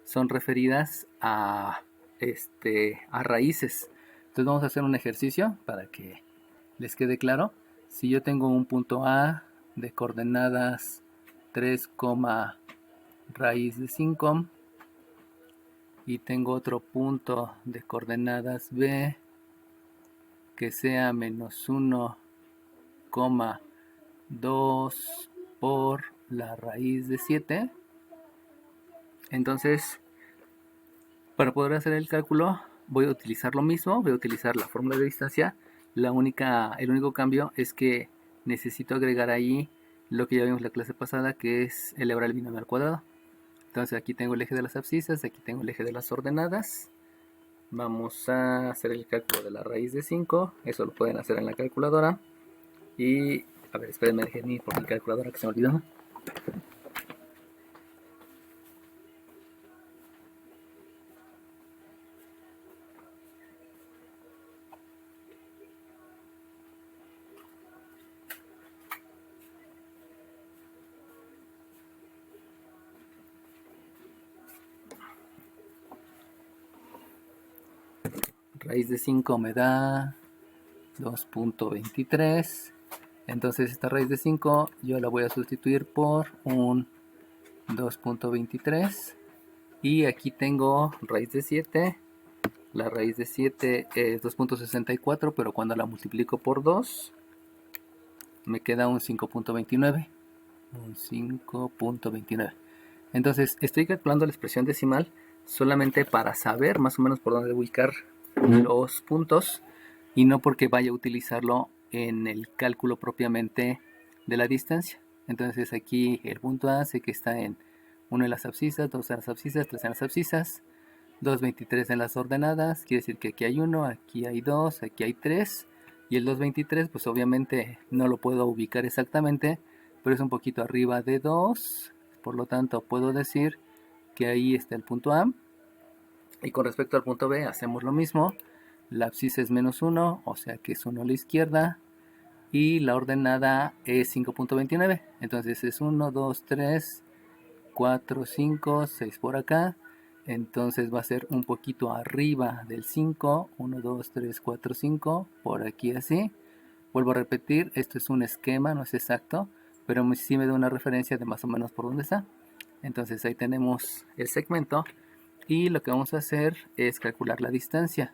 son referidas a raíces. Entonces vamos a hacer un ejercicio para que les quede claro. Si yo tengo un punto A de coordenadas 3, raíz de 5 y tengo otro punto de coordenadas B que sea menos 1, 2 por la raíz de 7, entonces para poder hacer el cálculo voy a utilizar lo mismo, voy a utilizar la fórmula de distancia. El único cambio es que necesito agregar ahí lo que ya vimos la clase pasada, que es elevar el binomio al cuadrado. Entonces aquí tengo el eje de las abscisas, aquí tengo el eje de las ordenadas. Vamos a hacer el cálculo de la raíz de 5, eso lo pueden hacer en la calculadora. Y, a ver, espérenme, dejen ir por mi calculadora que se me olvidó. Raíz de 5 me da 2.23. Entonces esta raíz de 5 yo la voy a sustituir por un 2.23. Y aquí tengo raíz de 7. La raíz de 7 es 2.64, pero cuando la multiplico por 2 me queda un 5.29. Un 5.29. Entonces estoy calculando la expresión decimal solamente para saber más o menos por dónde ubicar los puntos y no porque vaya a utilizarlo en el cálculo propiamente de la distancia. Entonces aquí el punto A sé que está en 1 en las abscisas, 2 en las abscisas, 3 en las abscisas, 2.23 en las ordenadas, quiere decir que aquí hay 1, aquí hay 2, aquí hay 3, y el 2.23 pues obviamente no lo puedo ubicar exactamente, pero es un poquito arriba de 2, por lo tanto puedo decir que ahí está el punto A. Y con respecto al punto B hacemos lo mismo, la abscisa es menos 1, o sea que es 1 a la izquierda, y la ordenada es 5.29, entonces es 1, 2, 3, 4, 5, 6 por acá, entonces va a ser un poquito arriba del 5, 1, 2, 3, 4, 5, por aquí así. Vuelvo a repetir, esto es un esquema, no es exacto, pero sí me da una referencia de más o menos por dónde está. Entonces ahí tenemos el segmento y lo que vamos a hacer es calcular la distancia.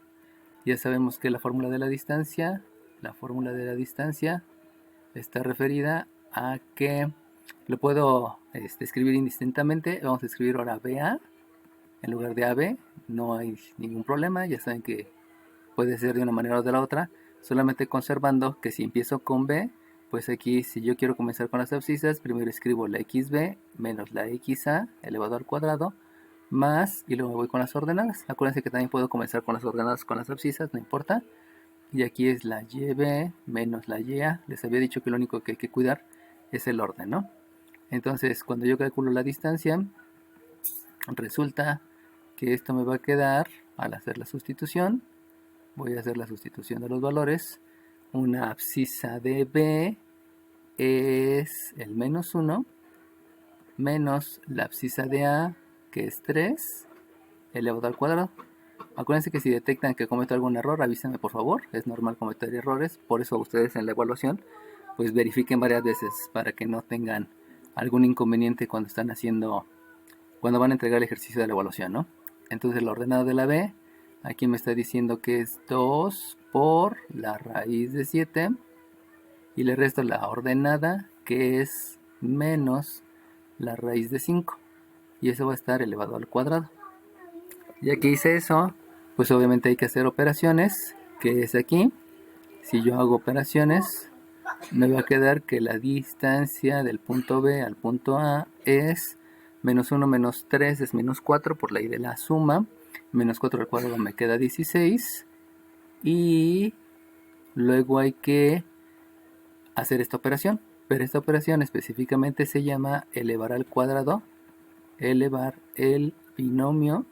Ya sabemos que la fórmula de la distancia está referida a que lo puedo escribir indistintamente. Vamos a escribir ahora BA en lugar de AB, no hay ningún problema, ya saben que puede ser de una manera o de la otra, solamente conservando que si empiezo con B, pues aquí si yo quiero comenzar con las abscisas, primero escribo la XB menos la XA elevado al cuadrado, más, y luego me voy con las ordenadas. Acuérdense que también puedo comenzar con las ordenadas con las abscisas, no importa. Y aquí es la YB menos la YA. Les había dicho que lo único que hay que cuidar es el orden, ¿no? Entonces, cuando yo calculo la distancia, resulta que esto me va a quedar, al hacer la sustitución, voy a hacer la sustitución de los valores. Una abscisa de B es el menos 1 menos la abscisa de A, que es 3, elevado al cuadrado. Acuérdense que si detectan que cometo algún error, avísenme por favor. Es normal cometer errores, por eso ustedes en la evaluación pues verifiquen varias veces para que no tengan algún inconveniente cuando están haciendo, cuando van a entregar el ejercicio de la evaluación, ¿no? Entonces el ordenado de la B, aquí me está diciendo que es 2 por la raíz de 7 y le resto la ordenada, que es menos la raíz de 5, y eso va a estar elevado al cuadrado. Ya que hice eso, pues obviamente hay que hacer operaciones, que es aquí. Si yo hago operaciones, me va a quedar que la distancia del punto B al punto A es menos 1 menos 3 es menos 4 por ley de la suma. Menos 4 al cuadrado me queda 16. Y luego hay que hacer esta operación. Pero esta operación específicamente se llama elevar al cuadrado. Elevar el binomio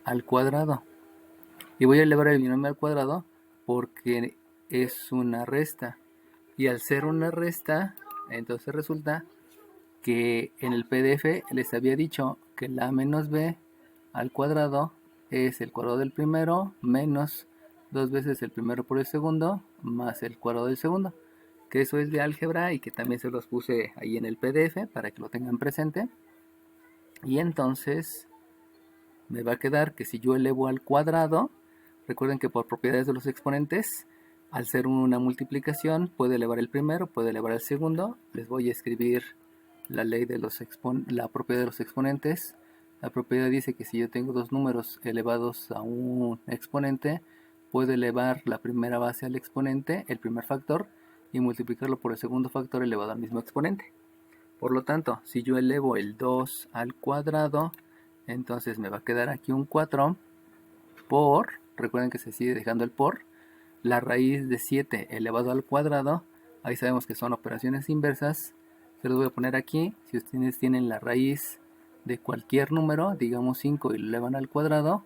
al cuadrado. Y voy a elevar el binomio al cuadrado porque es una resta. Y al ser una resta, entonces resulta que en el PDF les había dicho que la a menos b al cuadrado es el cuadrado del primero menos 2 veces el primero por el segundo más el cuadrado del segundo, que eso es de álgebra y que también se los puse ahí en el PDF para que lo tengan presente. Y entonces me va a quedar que si yo elevo al cuadrado, recuerden que por propiedades de los exponentes, al ser una multiplicación, puede elevar el primero, puede elevar el segundo. Les voy a escribir la ley de la propiedad de los exponentes. La propiedad dice que si yo tengo dos números elevados a un exponente, puedo elevar la primera base al exponente, el primer factor, y multiplicarlo por el segundo factor elevado al mismo exponente. Por lo tanto, si yo elevo el 2 al cuadrado, entonces me va a quedar aquí un 4 por, recuerden que se sigue dejando el por, la raíz de 7 elevado al cuadrado. Ahí sabemos que son operaciones inversas. Se los voy a poner aquí. Si ustedes tienen la raíz de cualquier número, digamos 5 y lo elevan al cuadrado,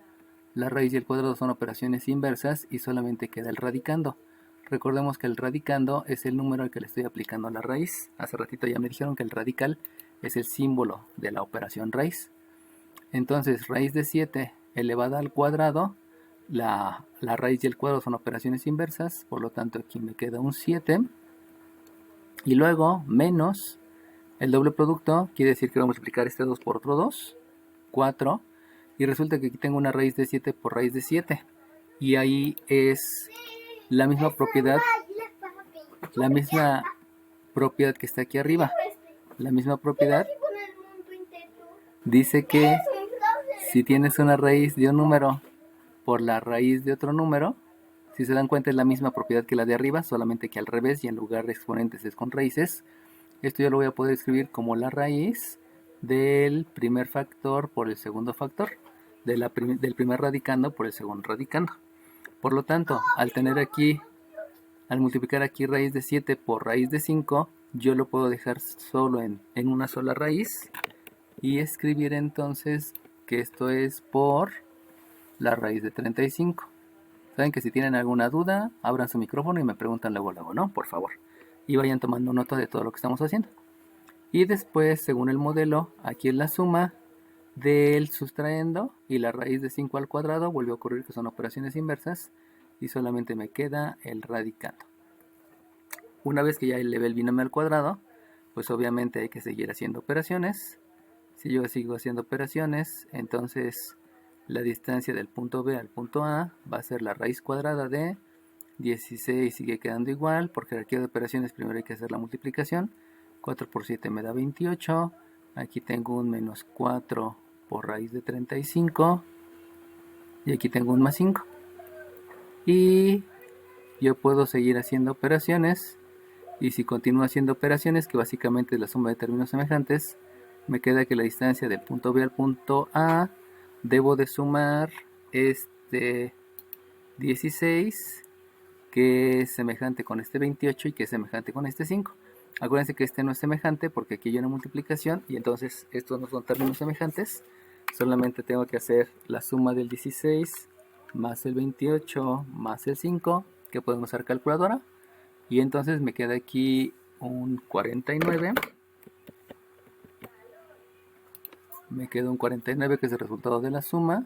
la raíz y el cuadrado son operaciones inversas y solamente queda el radicando. Recordemos que el radicando es el número al que le estoy aplicando la raíz. Hace ratito ya me dijeron que el radical es el símbolo de la operación raíz. Entonces, raíz de 7 elevada al cuadrado, la raíz y el cuadrado son operaciones inversas, por lo tanto aquí me queda un 7. Y luego, menos el doble producto, quiere decir que voy a multiplicar este 2 por otro 2, 4. Y resulta que aquí tengo una raíz de 7 por raíz de 7. Y ahí es la misma propiedad que está aquí arriba. La misma propiedad dice que si tienes una raíz de un número por la raíz de otro número, si se dan cuenta es la misma propiedad que la de arriba, solamente que al revés y en lugar de exponentes es con raíces. Esto yo lo voy a poder escribir como la raíz del primer factor por el segundo factor, del primer radicando por el segundo radicando. Por lo tanto, al multiplicar aquí raíz de 7 por raíz de 5, yo lo puedo dejar solo en una sola raíz y escribir entonces que esto es por la raíz de 35. Saben que si tienen alguna duda, abran su micrófono y me preguntan luego, ¿no? Por favor. Y vayan tomando nota de todo lo que estamos haciendo. Y después, según el modelo, aquí es la suma del sustraendo y la raíz de 5 al cuadrado. Vuelve a ocurrir que son operaciones inversas y solamente me queda el radicando. Una vez que ya elevé el binomio al cuadrado, pues obviamente hay que seguir haciendo operaciones. Si yo sigo haciendo operaciones, entonces la distancia del punto B al punto A va a ser la raíz cuadrada de 16, sigue quedando igual. Por jerarquía de operaciones primero hay que hacer la multiplicación. 4 por 7 me da 28. Aquí tengo un menos 4 por raíz de 35. Y aquí tengo un más 5. Y yo puedo seguir haciendo operaciones. Y si continúo haciendo operaciones, que básicamente es la suma de términos semejantes, me queda que la distancia del punto B al punto A debo de sumar 16, que es semejante con este 28 y que es semejante con este 5. Acuérdense que este no es semejante porque aquí hay una multiplicación y entonces estos no son términos semejantes. Solamente tengo que hacer la suma del 16 más el 28 más el 5, que podemos usar calculadora. Y entonces me queda aquí un 49. Me queda un 49 que es el resultado de la suma,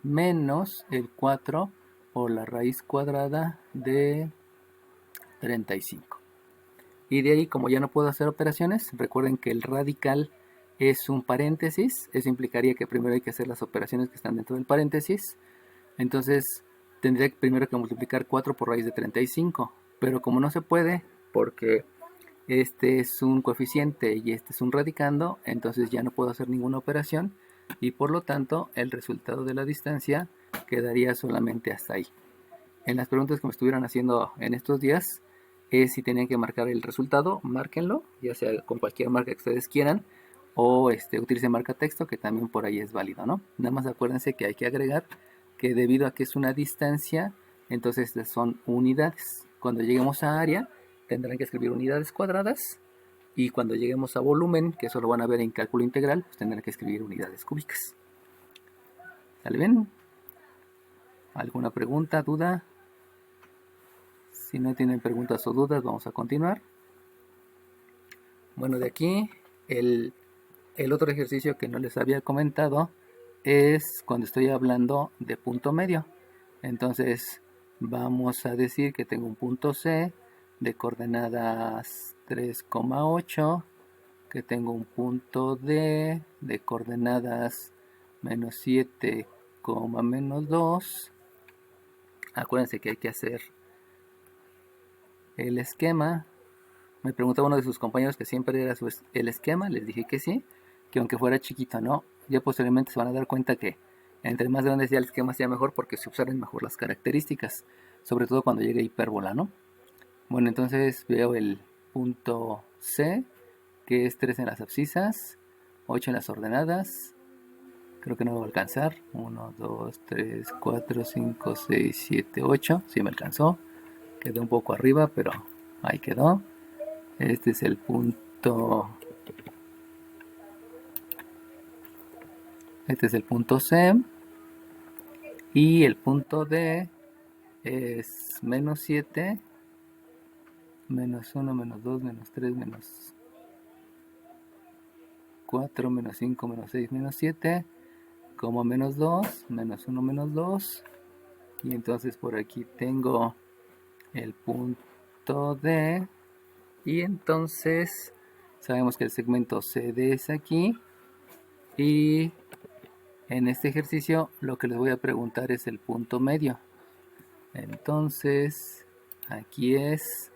menos el 4 por la raíz cuadrada de 35. Y de ahí, como ya no puedo hacer operaciones, recuerden que el radical es un paréntesis. Eso implicaría que primero hay que hacer las operaciones que están dentro del paréntesis. Entonces tendría primero que multiplicar 4 por raíz de 35. Pero como no se puede, porque este es un coeficiente y este es un radicando, entonces ya no puedo hacer ninguna operación y por lo tanto el resultado de la distancia quedaría solamente hasta ahí. En las preguntas que me estuvieron haciendo en estos días, si tenían que marcar el resultado, márquenlo, ya sea con cualquier marca que ustedes quieran, o utilicen marca texto, que también por ahí es válido, ¿no? Nada más acuérdense que hay que agregar que debido a que es una distancia, entonces son unidades. Cuando lleguemos a área, tendrán que escribir unidades cuadradas, y cuando lleguemos a volumen, que eso lo van a ver en cálculo integral, pues tendrán que escribir unidades cúbicas. ¿Sale bien? ¿Alguna pregunta, duda? Si no tienen preguntas o dudas, vamos a continuar. Bueno, de aquí El, el otro ejercicio que no les había comentado es cuando estoy hablando de punto medio. Entonces vamos a decir que tengo un punto C de coordenadas 3,8, que tengo un punto D de coordenadas -7, -2. Acuérdense que hay que hacer el esquema. Me preguntaba uno de sus compañeros que siempre era el esquema. Les dije que sí, que aunque fuera chiquito, no. Ya posteriormente se van a dar cuenta que entre más grande sea el esquema sea mejor, porque se usaran mejor las características, sobre todo cuando llegue hipérbola, ¿no? Bueno, entonces veo el punto C, que es 3 en las abscisas, 8 en las ordenadas. Creo que no me va a alcanzar. 1, 2, 3, 4, 5, 6, 7, 8. Sí me alcanzó. Quedó un poco arriba, pero ahí quedó. Este es el punto. Este es el punto C. Y el punto D es -7, -1, -2, -3, -4, -5, -6, -7, como -2, -1, -2. Y entonces por aquí tengo el punto D. Y entonces sabemos que el segmento CD es aquí. Y en este ejercicio lo que les voy a preguntar es el punto medio. Entonces aquí es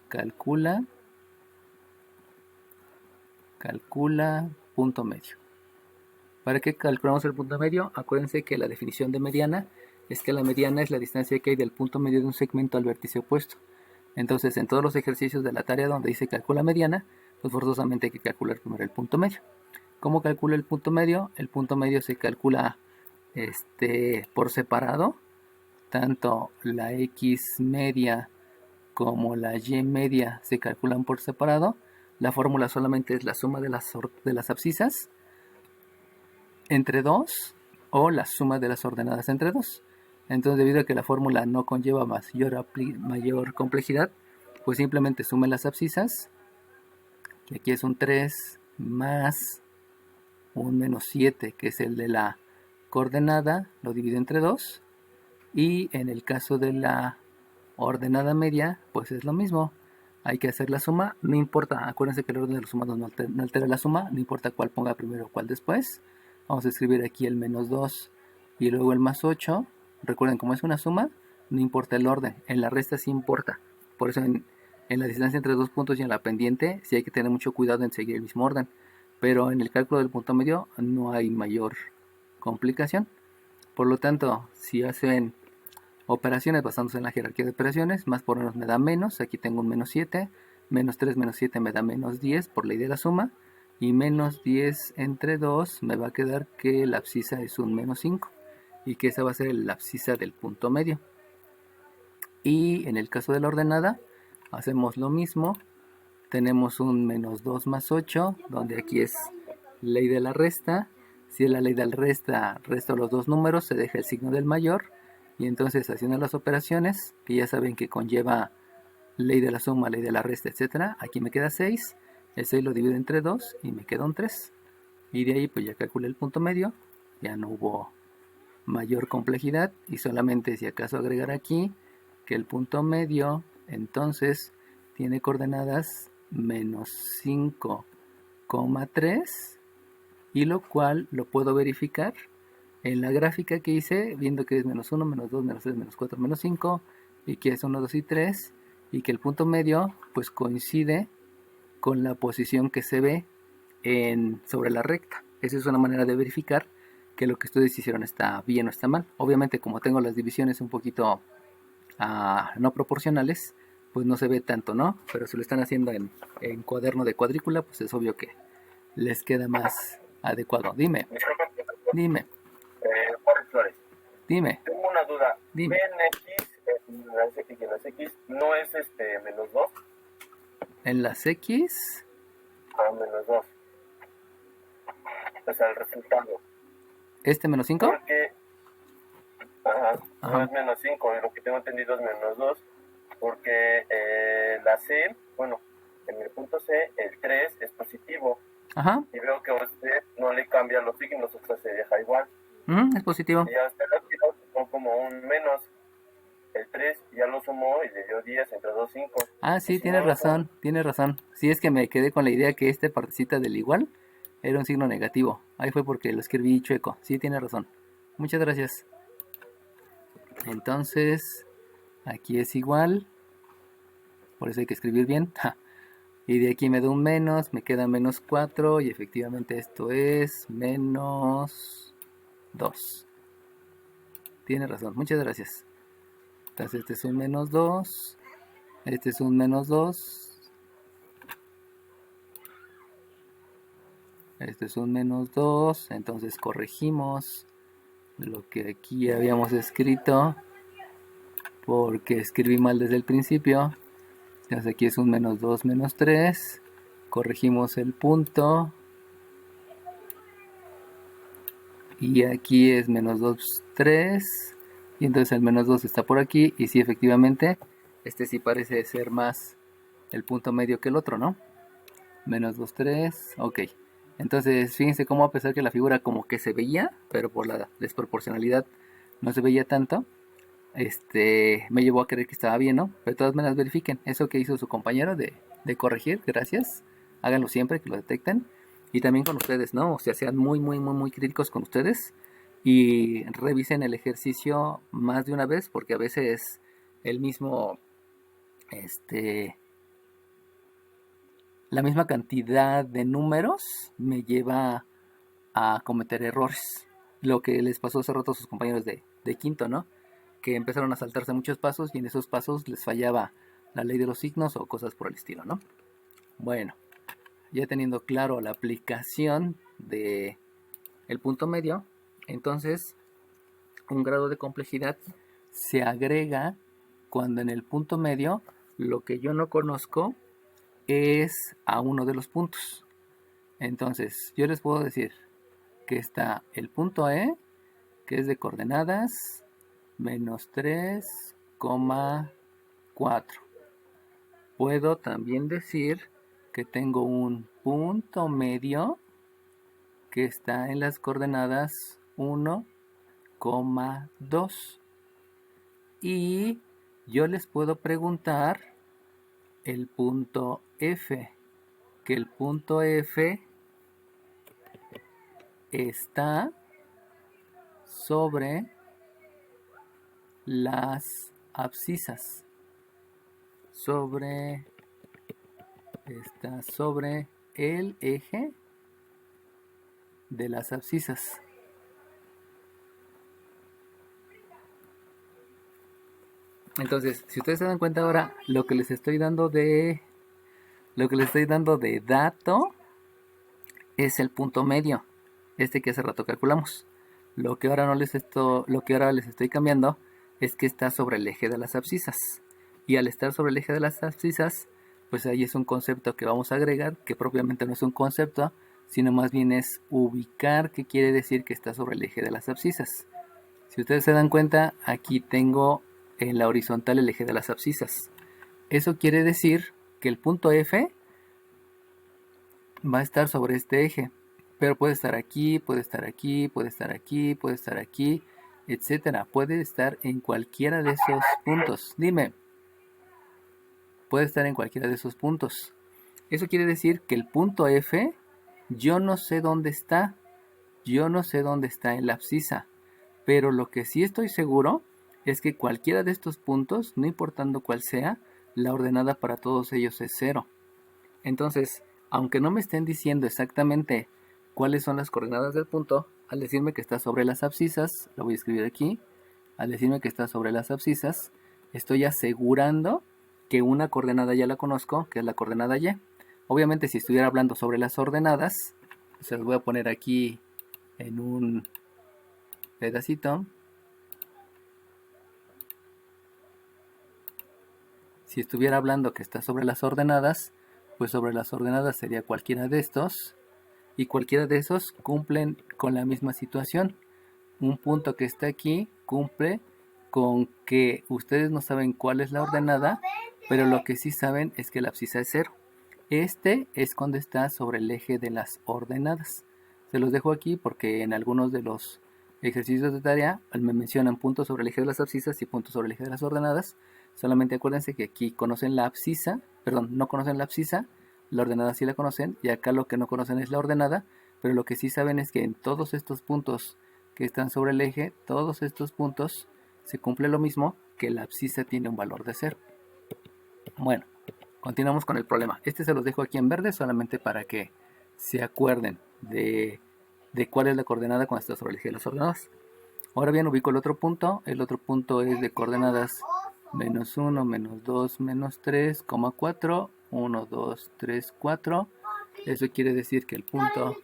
calcula punto medio. ¿Para qué calculamos el punto medio? Acuérdense que la definición de mediana es que la mediana es la distancia que hay del punto medio de un segmento al vértice opuesto. Entonces, en todos los ejercicios de la tarea donde dice calcula mediana, pues forzosamente hay que calcular primero el punto medio. ¿Cómo calculo el punto medio? El punto medio se calcula por separado, tanto la X media como la Y media se calculan por separado. La fórmula solamente es la suma de las abscisas entre 2 o la suma de las ordenadas entre 2. Entonces, debido a que la fórmula no conlleva mayor complejidad, pues simplemente sumen las abscisas. Y aquí es un 3 más un -7, que es el de la coordenada, lo divido entre 2. Y en el caso de la ordenada media, pues es lo mismo. Hay que hacer la suma, no importa, acuérdense que el orden de los sumados no altera la suma, no importa cuál ponga primero o cuál después. Vamos a escribir aquí el -2 y luego el +8. Recuerden, como es una suma, no importa el orden, en la resta sí importa. Por eso en la distancia entre dos puntos y en la pendiente sí hay que tener mucho cuidado en seguir el mismo orden. Pero en el cálculo del punto medio no hay mayor complicación. Por lo tanto, si hacen operaciones basándose en la jerarquía de operaciones, más por menos me da menos. Aquí tengo un -7, -3 menos 7 me da -10 por ley de la suma. Y -10 entre 2 me va a quedar que la abscisa es un -5. Y que esa va a ser la abscisa del punto medio. Y en el caso de la ordenada, hacemos lo mismo. Tenemos un -2 más 8, donde aquí es ley de la resta. Si es la ley de la resta, resto los dos números, se deja el signo del mayor. Y entonces haciendo las operaciones, que ya saben que conlleva ley de la suma, ley de la resta, etc. Aquí me queda 6. El 6 lo divido entre 2 y me queda un 3. Y de ahí pues ya calculé el punto medio. Ya no hubo mayor complejidad. Y solamente si acaso agregar aquí que el punto medio entonces tiene coordenadas -5,3. Y lo cual lo puedo verificar en la gráfica que hice, viendo que es -1, -2, -3, -4, -5, y que es 1, 2 y 3, y que el punto medio pues coincide con la posición que se ve sobre la recta. Esa es una manera de verificar que lo que ustedes hicieron está bien o está mal. Obviamente, como tengo las divisiones un poquito no proporcionales, pues no se ve tanto, ¿no? Pero si lo están haciendo en cuaderno de cuadrícula, pues es obvio que les queda más adecuado. Dime. Juárez Flores. Dime. Tengo una duda. Dime. ¿B en X, en las X, no es -2? En las X. -2. O sea, el resultado. ¿Este -5? Porque, no es -5, y lo que tengo entendido es -2, porque la C, bueno, en el punto C, el 3 es positivo, Ajá. y veo que a usted no le cambia los signos, o sea, se deja igual. Es positivo. Y hasta el tiro son como un menos. El 3 ya lo sumó y le dio 10 entre 2, 5. Ah, Y sí, si no tienes lo suma, razón, tienes razón. Sí, es que me quedé con la idea que este partecita del igual era un signo negativo. Ahí fue porque lo escribí chueco. Sí, tienes razón. Muchas gracias. Entonces, aquí es igual. Por eso hay que escribir bien. Y de aquí me da un menos, me queda menos 4 y efectivamente esto es menos 2. Tienes razón, muchas gracias. Entonces este es un menos 2, este es un menos 2, este es un menos 2, entonces corregimos lo que aquí habíamos escrito porque escribí mal desde el principio. Entonces aquí es un menos 2, menos 3, corregimos el punto y aquí es menos 2, 3 y entonces el menos 2 está por aquí y sí, efectivamente este sí parece ser más el punto medio que el otro, ¿no? Menos 2, 3, ok. Entonces fíjense cómo a pesar que la figura como que se veía, pero por la desproporcionalidad no se veía tanto, me llevó a creer que estaba bien, ¿no? Pero de todas maneras verifiquen eso que hizo su compañero de corregir, gracias. Háganlo siempre que lo detecten. Y también con ustedes, ¿no? O sea, sean muy, muy, muy, muy críticos con ustedes. Y revisen el ejercicio más de una vez, porque a veces el mismo, este, la misma cantidad de números me lleva a cometer errores. Lo que les pasó hace rato a sus compañeros de quinto, ¿no? Que empezaron a saltarse muchos pasos y en esos pasos les fallaba la ley de los signos o cosas por el estilo, ¿no? Bueno, ya teniendo claro la aplicación de el punto medio, entonces un grado de complejidad se agrega cuando en el punto medio lo que yo no conozco es a uno de los puntos. Entonces, yo les puedo decir que está el punto E, que es de coordenadas menos 3,4. Puedo también decir que tengo un punto medio que está en las coordenadas 1,2. Y yo les puedo preguntar el punto F, que el punto F está sobre las abscisas, está sobre el eje de las abscisas. Entonces, si ustedes se dan cuenta ahora, lo que les estoy dando de dato es el punto medio, que hace rato calculamos. Lo que ahora les estoy cambiando es que está sobre el eje de las abscisas. Y al estar sobre el eje de las abscisas, pues ahí es un concepto que vamos a agregar, que propiamente no es un concepto, sino más bien es ubicar, que quiere decir que está sobre el eje de las abscisas. Si ustedes se dan cuenta, aquí tengo en la horizontal el eje de las abscisas. Eso quiere decir que el punto F va a estar sobre este eje, pero puede estar aquí, puede estar aquí, puede estar aquí, puede estar aquí, etcétera. Puede estar en cualquiera de esos puntos. Dime, puede estar en cualquiera de esos puntos. Eso quiere decir que el punto F, yo no sé dónde está. Yo no sé dónde está en la abscisa. Pero lo que sí estoy seguro es que cualquiera de estos puntos, no importando cuál sea, la ordenada para todos ellos es 0. Entonces, aunque no me estén diciendo exactamente cuáles son las coordenadas del punto, al decirme que está sobre las abscisas, lo voy a escribir aquí, al decirme que está sobre las abscisas, estoy asegurando que una coordenada ya la conozco, que es la coordenada y. Obviamente, si estuviera hablando sobre las ordenadas, se las voy a poner aquí en un pedacito. Si estuviera hablando que está sobre las ordenadas, pues sobre las ordenadas sería cualquiera de estos. Y cualquiera de esos cumplen con la misma situación. Un punto que está aquí cumple con que ustedes no saben cuál es la ordenada, pero lo que sí saben es que la abscisa es 0. Este es cuando está sobre el eje de las ordenadas. Se los dejo aquí porque en algunos de los ejercicios de tarea me mencionan puntos sobre el eje de las abscisas y puntos sobre el eje de las ordenadas. Solamente acuérdense que aquí conocen la abscisa, perdón, no conocen la abscisa, la ordenada sí la conocen, y acá lo que no conocen es la ordenada, pero lo que sí saben es que en todos estos puntos que están sobre el eje, todos estos puntos se cumple lo mismo, que la abscisa tiene un valor de 0. Bueno, continuamos con el problema. Este se los dejo aquí en verde solamente para que se acuerden de cuál es la coordenada cuando está sobre el eje de las ordenadas. Ahora bien, ubico el otro punto. El otro punto es de coordenadas menos 1, menos 2, menos 3, 4, 1, 2, 3, 4. Eso quiere decir que el punto...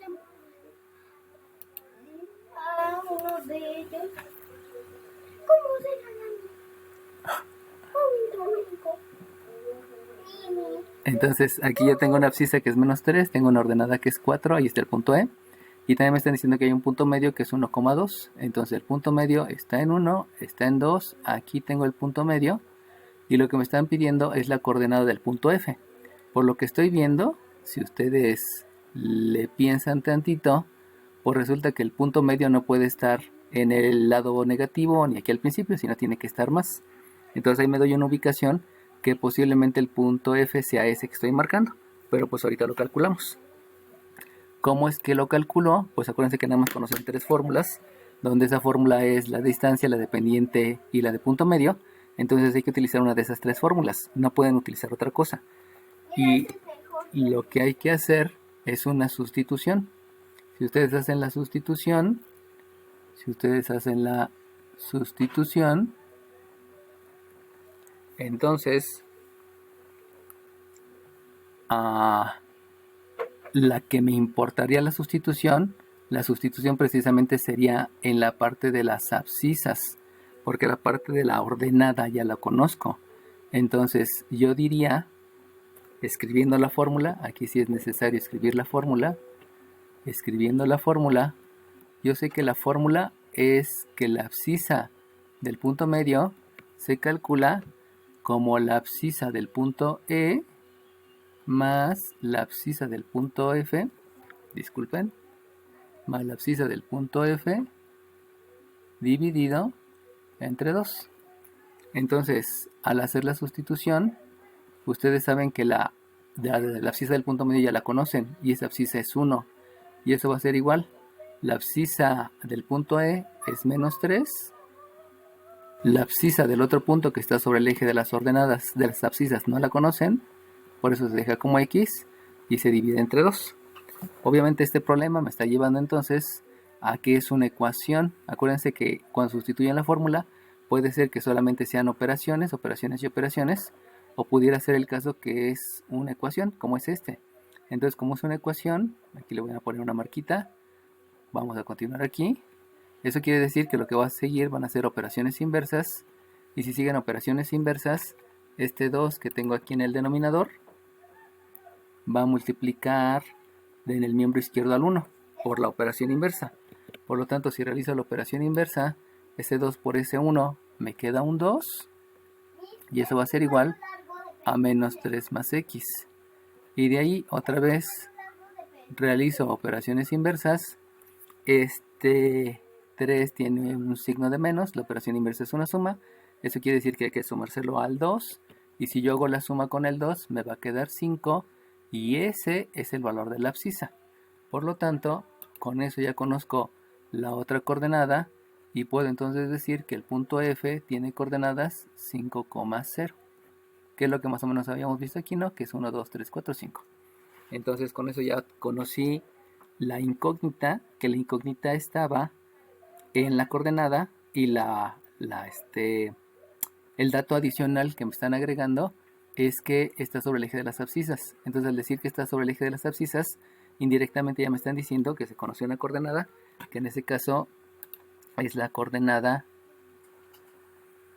Uno de ellos. ¿Cómo se llama? Entonces aquí ya tengo una abscisa que es menos 3, tengo una ordenada que es 4, ahí está el punto E. Y también me están diciendo que hay un punto medio que es 1,2. Entonces el punto medio está en 1, está en 2, aquí tengo el punto medio. Y lo que me están pidiendo es la coordenada del punto F. Por lo que estoy viendo, si ustedes le piensan tantito, pues resulta que el punto medio no puede estar en el lado negativo ni aquí al principio, sino tiene que estar más. Entonces ahí me doy una ubicación que posiblemente el punto F sea ese que estoy marcando, pero pues ahorita lo calculamos. ¿Cómo es que lo calculó? Pues acuérdense que nada más conocen 3 fórmulas, donde esa fórmula es la distancia, la dependiente y la de punto medio. Entonces hay que utilizar una de esas 3 fórmulas, no pueden utilizar otra cosa. Y lo que hay que hacer es una sustitución. Si ustedes hacen la sustitución, entonces la que me importaría la sustitución precisamente sería en la parte de las abscisas, porque la parte de la ordenada ya la conozco. Entonces yo diría, escribiendo la fórmula, aquí sí es necesario escribir la fórmula, escribiendo la fórmula, yo sé que la fórmula es que la abscisa del punto medio se calcula como la abscisa del punto E más la abscisa del punto F, disculpen, más la abscisa del punto F dividido entre 2. Entonces, al hacer la sustitución, ustedes saben que la abscisa del punto medio ya la conocen, y esa abscisa es 1, y eso va a ser igual. La abscisa del punto E es menos 3. La abscisa del otro punto que está sobre el eje de las ordenadas de las abscisas no la conocen, por eso se deja como X y se divide entre 2. Obviamente este problema me está llevando entonces a que es una ecuación. Acuérdense que cuando sustituyen la fórmula puede ser que solamente sean operaciones y operaciones, o pudiera ser el caso que es una ecuación, como es este. Entonces, como es una ecuación, aquí le voy a poner una marquita. Vamos a continuar aquí. Eso quiere decir que lo que va a seguir van a ser operaciones inversas, y si siguen operaciones inversas, este 2 que tengo aquí en el denominador va a multiplicar en el miembro izquierdo al 1 por la operación inversa. Por lo tanto, si realizo la operación inversa, ese 2 por ese 1 me queda un 2, y eso va a ser igual a menos 3 más x. Y de ahí otra vez realizo operaciones inversas. Este 3 tiene un signo de menos, la operación inversa es una suma, eso quiere decir que hay que sumárselo al 2, y si yo hago la suma con el 2 me va a quedar 5, y ese es el valor de la abscisa. Por lo tanto, con eso ya conozco la otra coordenada, y puedo entonces decir que el punto F tiene coordenadas 5,0, que es lo que más o menos habíamos visto aquí, ¿no? Que es 1, 2, 3, 4, 5. Entonces con eso ya conocí la incógnita, que la incógnita estaba en la coordenada, y el dato adicional que me están agregando es que está sobre el eje de las abscisas. Entonces al decir que está sobre el eje de las abscisas, indirectamente ya me están diciendo que se conoció una coordenada, que en este caso es la coordenada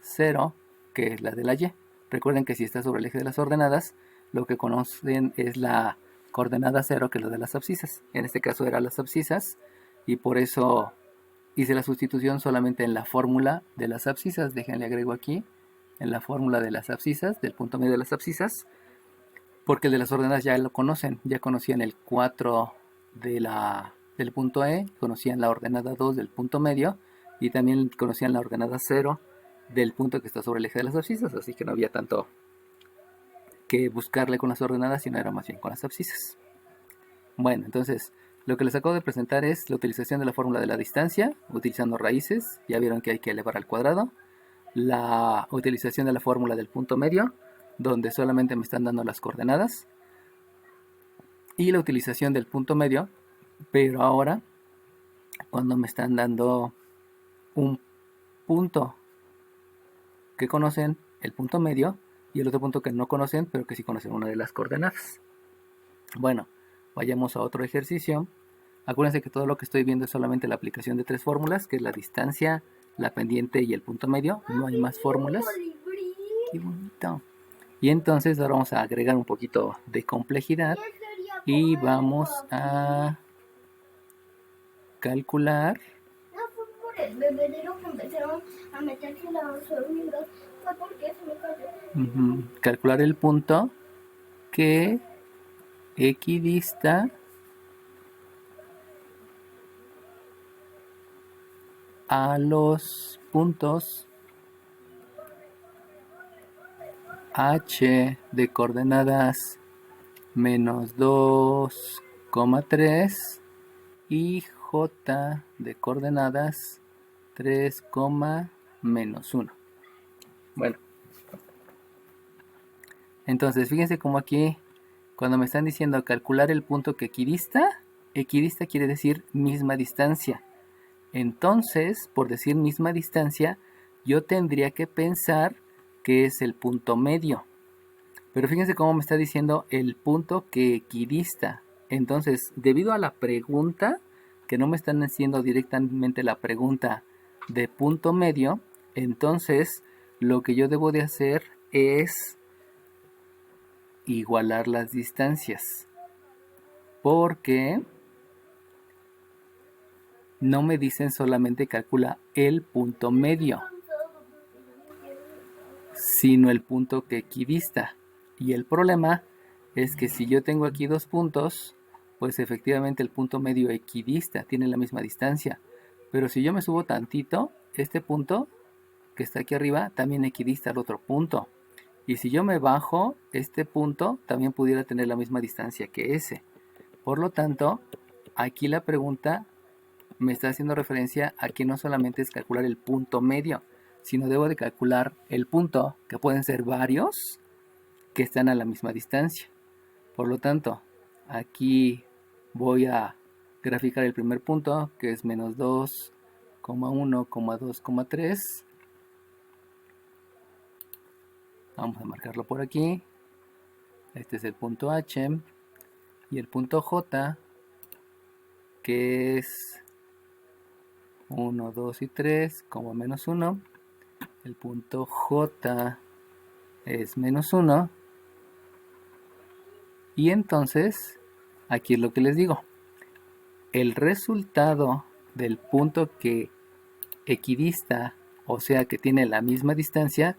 0, que es la de la Y. Recuerden que si está sobre el eje de las ordenadas, lo que conocen es la coordenada 0, que es la de las abscisas. En este caso eran las abscisas, y por eso hice la sustitución solamente en la fórmula de las abscisas. Déjenle agrego aquí, en la fórmula de las abscisas, del punto medio de las abscisas, porque el de las ordenadas ya lo conocen, ya conocían el 4 del punto E, conocían la ordenada 2 del punto medio y también conocían la ordenada 0 del punto que está sobre el eje de las abscisas, así que no había tanto que buscarle con las ordenadas, sino era más bien con las abscisas. Bueno, entonces lo que les acabo de presentar es la utilización de la fórmula de la distancia, utilizando raíces, ya vieron que hay que elevar al cuadrado, la utilización de la fórmula del punto medio, donde solamente me están dando las coordenadas, y la utilización del punto medio, pero ahora cuando me están dando un punto que conocen, el punto medio, y el otro punto que no conocen, pero que sí conocen una de las coordenadas. Bueno, vayamos a otro ejercicio. Acuérdense que todo lo que estoy viendo es solamente la aplicación de 3 fórmulas, que es la distancia, la pendiente y el punto medio. No hay más fórmulas. Qué bonito. Y entonces ahora vamos a agregar un poquito de complejidad y vamos a calcular. No fue por el bebedero que empezaron a meterse las hormigas, fue porque se me cayó. Calcular el punto que equidista a los puntos H de coordenadas menos 2,3 y J de coordenadas 3, menos 1. Bueno, entonces fíjense como aquí cuando me están diciendo calcular el punto que equidista, equidista quiere decir misma distancia. Entonces, por decir misma distancia, yo tendría que pensar que es el punto medio. Pero fíjense cómo me está diciendo el punto que equidista. Entonces, debido a la pregunta, que no me están haciendo directamente la pregunta de punto medio, entonces lo que yo debo de hacer es igualar las distancias. Porque no me dicen solamente calcula el punto medio, sino el punto que equidista. Y el problema es que si yo tengo aquí dos puntos, pues efectivamente el punto medio equidista tiene la misma distancia. Pero si yo me subo tantito, este punto que está aquí arriba también equidista al otro punto. Y si yo me bajo, este punto también pudiera tener la misma distancia que ese. Por lo tanto, aquí la pregunta me está haciendo referencia a que no solamente es calcular el punto medio, sino debo de calcular el punto, que pueden ser varios, que están a la misma distancia. Por lo tanto, aquí voy a graficar el primer punto, que es menos 2,1, 2,3. Vamos a marcarlo por aquí. Este es el punto H. Y el punto J, que es 1, 2 y 3, como menos 1. El punto J es menos 1. Y entonces, aquí es lo que les digo. El resultado del punto que equidista, o sea que tiene la misma distancia,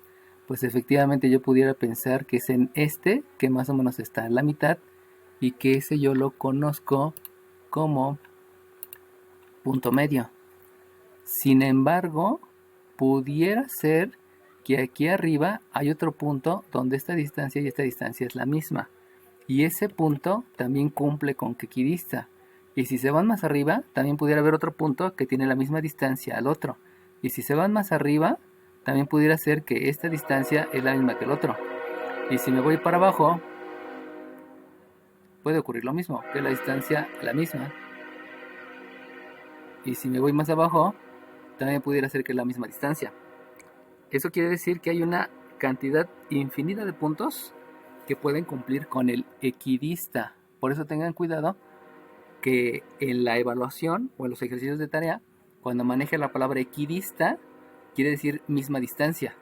pues efectivamente yo pudiera pensar que es en este, que más o menos está en la mitad, y que ese yo lo conozco como punto medio. Sin embargo, pudiera ser que aquí arriba hay otro punto donde esta distancia y esta distancia es la misma. Y ese punto también cumple con que equidista. Y si se van más arriba, también pudiera haber otro punto que tiene la misma distancia al otro. Y si se van más arriba, también pudiera ser que esta distancia es la misma que el otro. Y si me voy para abajo, puede ocurrir lo mismo, que la distancia es la misma. Y si me voy más abajo, también pudiera ser que es la misma distancia. Eso quiere decir que hay una cantidad infinita de puntos que pueden cumplir con el equidista. Por eso tengan cuidado que en la evaluación o en los ejercicios de tarea, cuando maneje la palabra equidista, quiere decir misma distancia.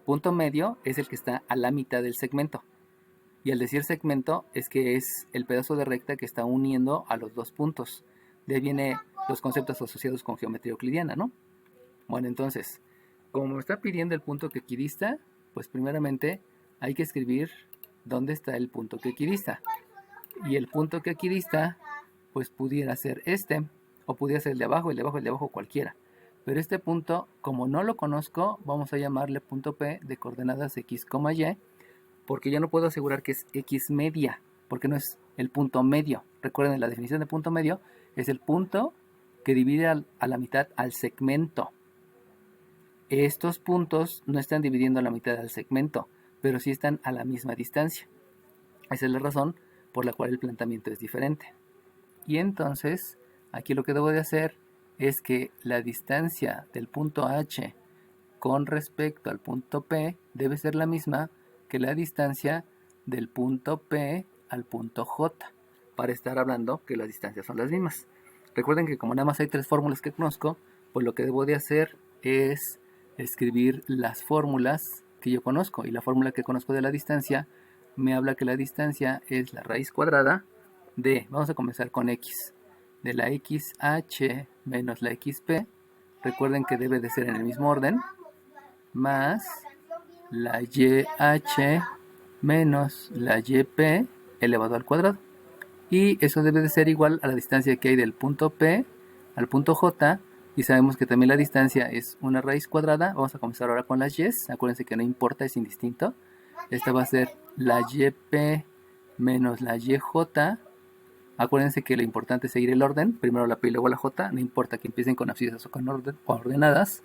Punto medio es el que está a la mitad del segmento. Y al decir segmento es que es el pedazo de recta que está uniendo a los dos puntos. De ahí vienen los conceptos asociados con geometría euclidiana, ¿no? Bueno, entonces, como me está pidiendo el punto que equidista, pues primeramente hay que escribir dónde está el punto que equidista. Y el punto que equidista, pues pudiera ser este, o pudiera ser el de abajo, el de abajo, el de abajo, cualquiera. Pero este punto, como no lo conozco, vamos a llamarle punto P de coordenadas x, y, porque yo no puedo asegurar que es x media, porque no es el punto medio. Recuerden, la definición de punto medio es el punto que divide a la mitad al segmento. Estos puntos no están dividiendo a la mitad al segmento, pero sí están a la misma distancia. Esa es la razón por la cual el planteamiento es diferente. Y entonces, aquí lo que debo de hacer es que la distancia del punto H con respecto al punto P debe ser la misma que la distancia del punto P al punto J, para estar hablando que las distancias son las mismas. Recuerden que como nada más hay 3 fórmulas que conozco, pues lo que debo de hacer es escribir las fórmulas que yo conozco. Y la fórmula que conozco de la distancia me habla que la distancia es la raíz cuadrada de, vamos a comenzar con x, de la xh menos la xp, recuerden que debe de ser en el mismo orden, más la YH menos la YP elevado al cuadrado. Y eso debe de ser igual a la distancia que hay del punto P al punto J. Y sabemos que también la distancia es una raíz cuadrada. Vamos a comenzar ahora con las Y's. Acuérdense que no importa, es indistinto. Esta va a ser la YP menos la YJ. Acuérdense que lo importante es seguir el orden. Primero la P y luego la J. No importa que empiecen con abscisas o con ordenadas.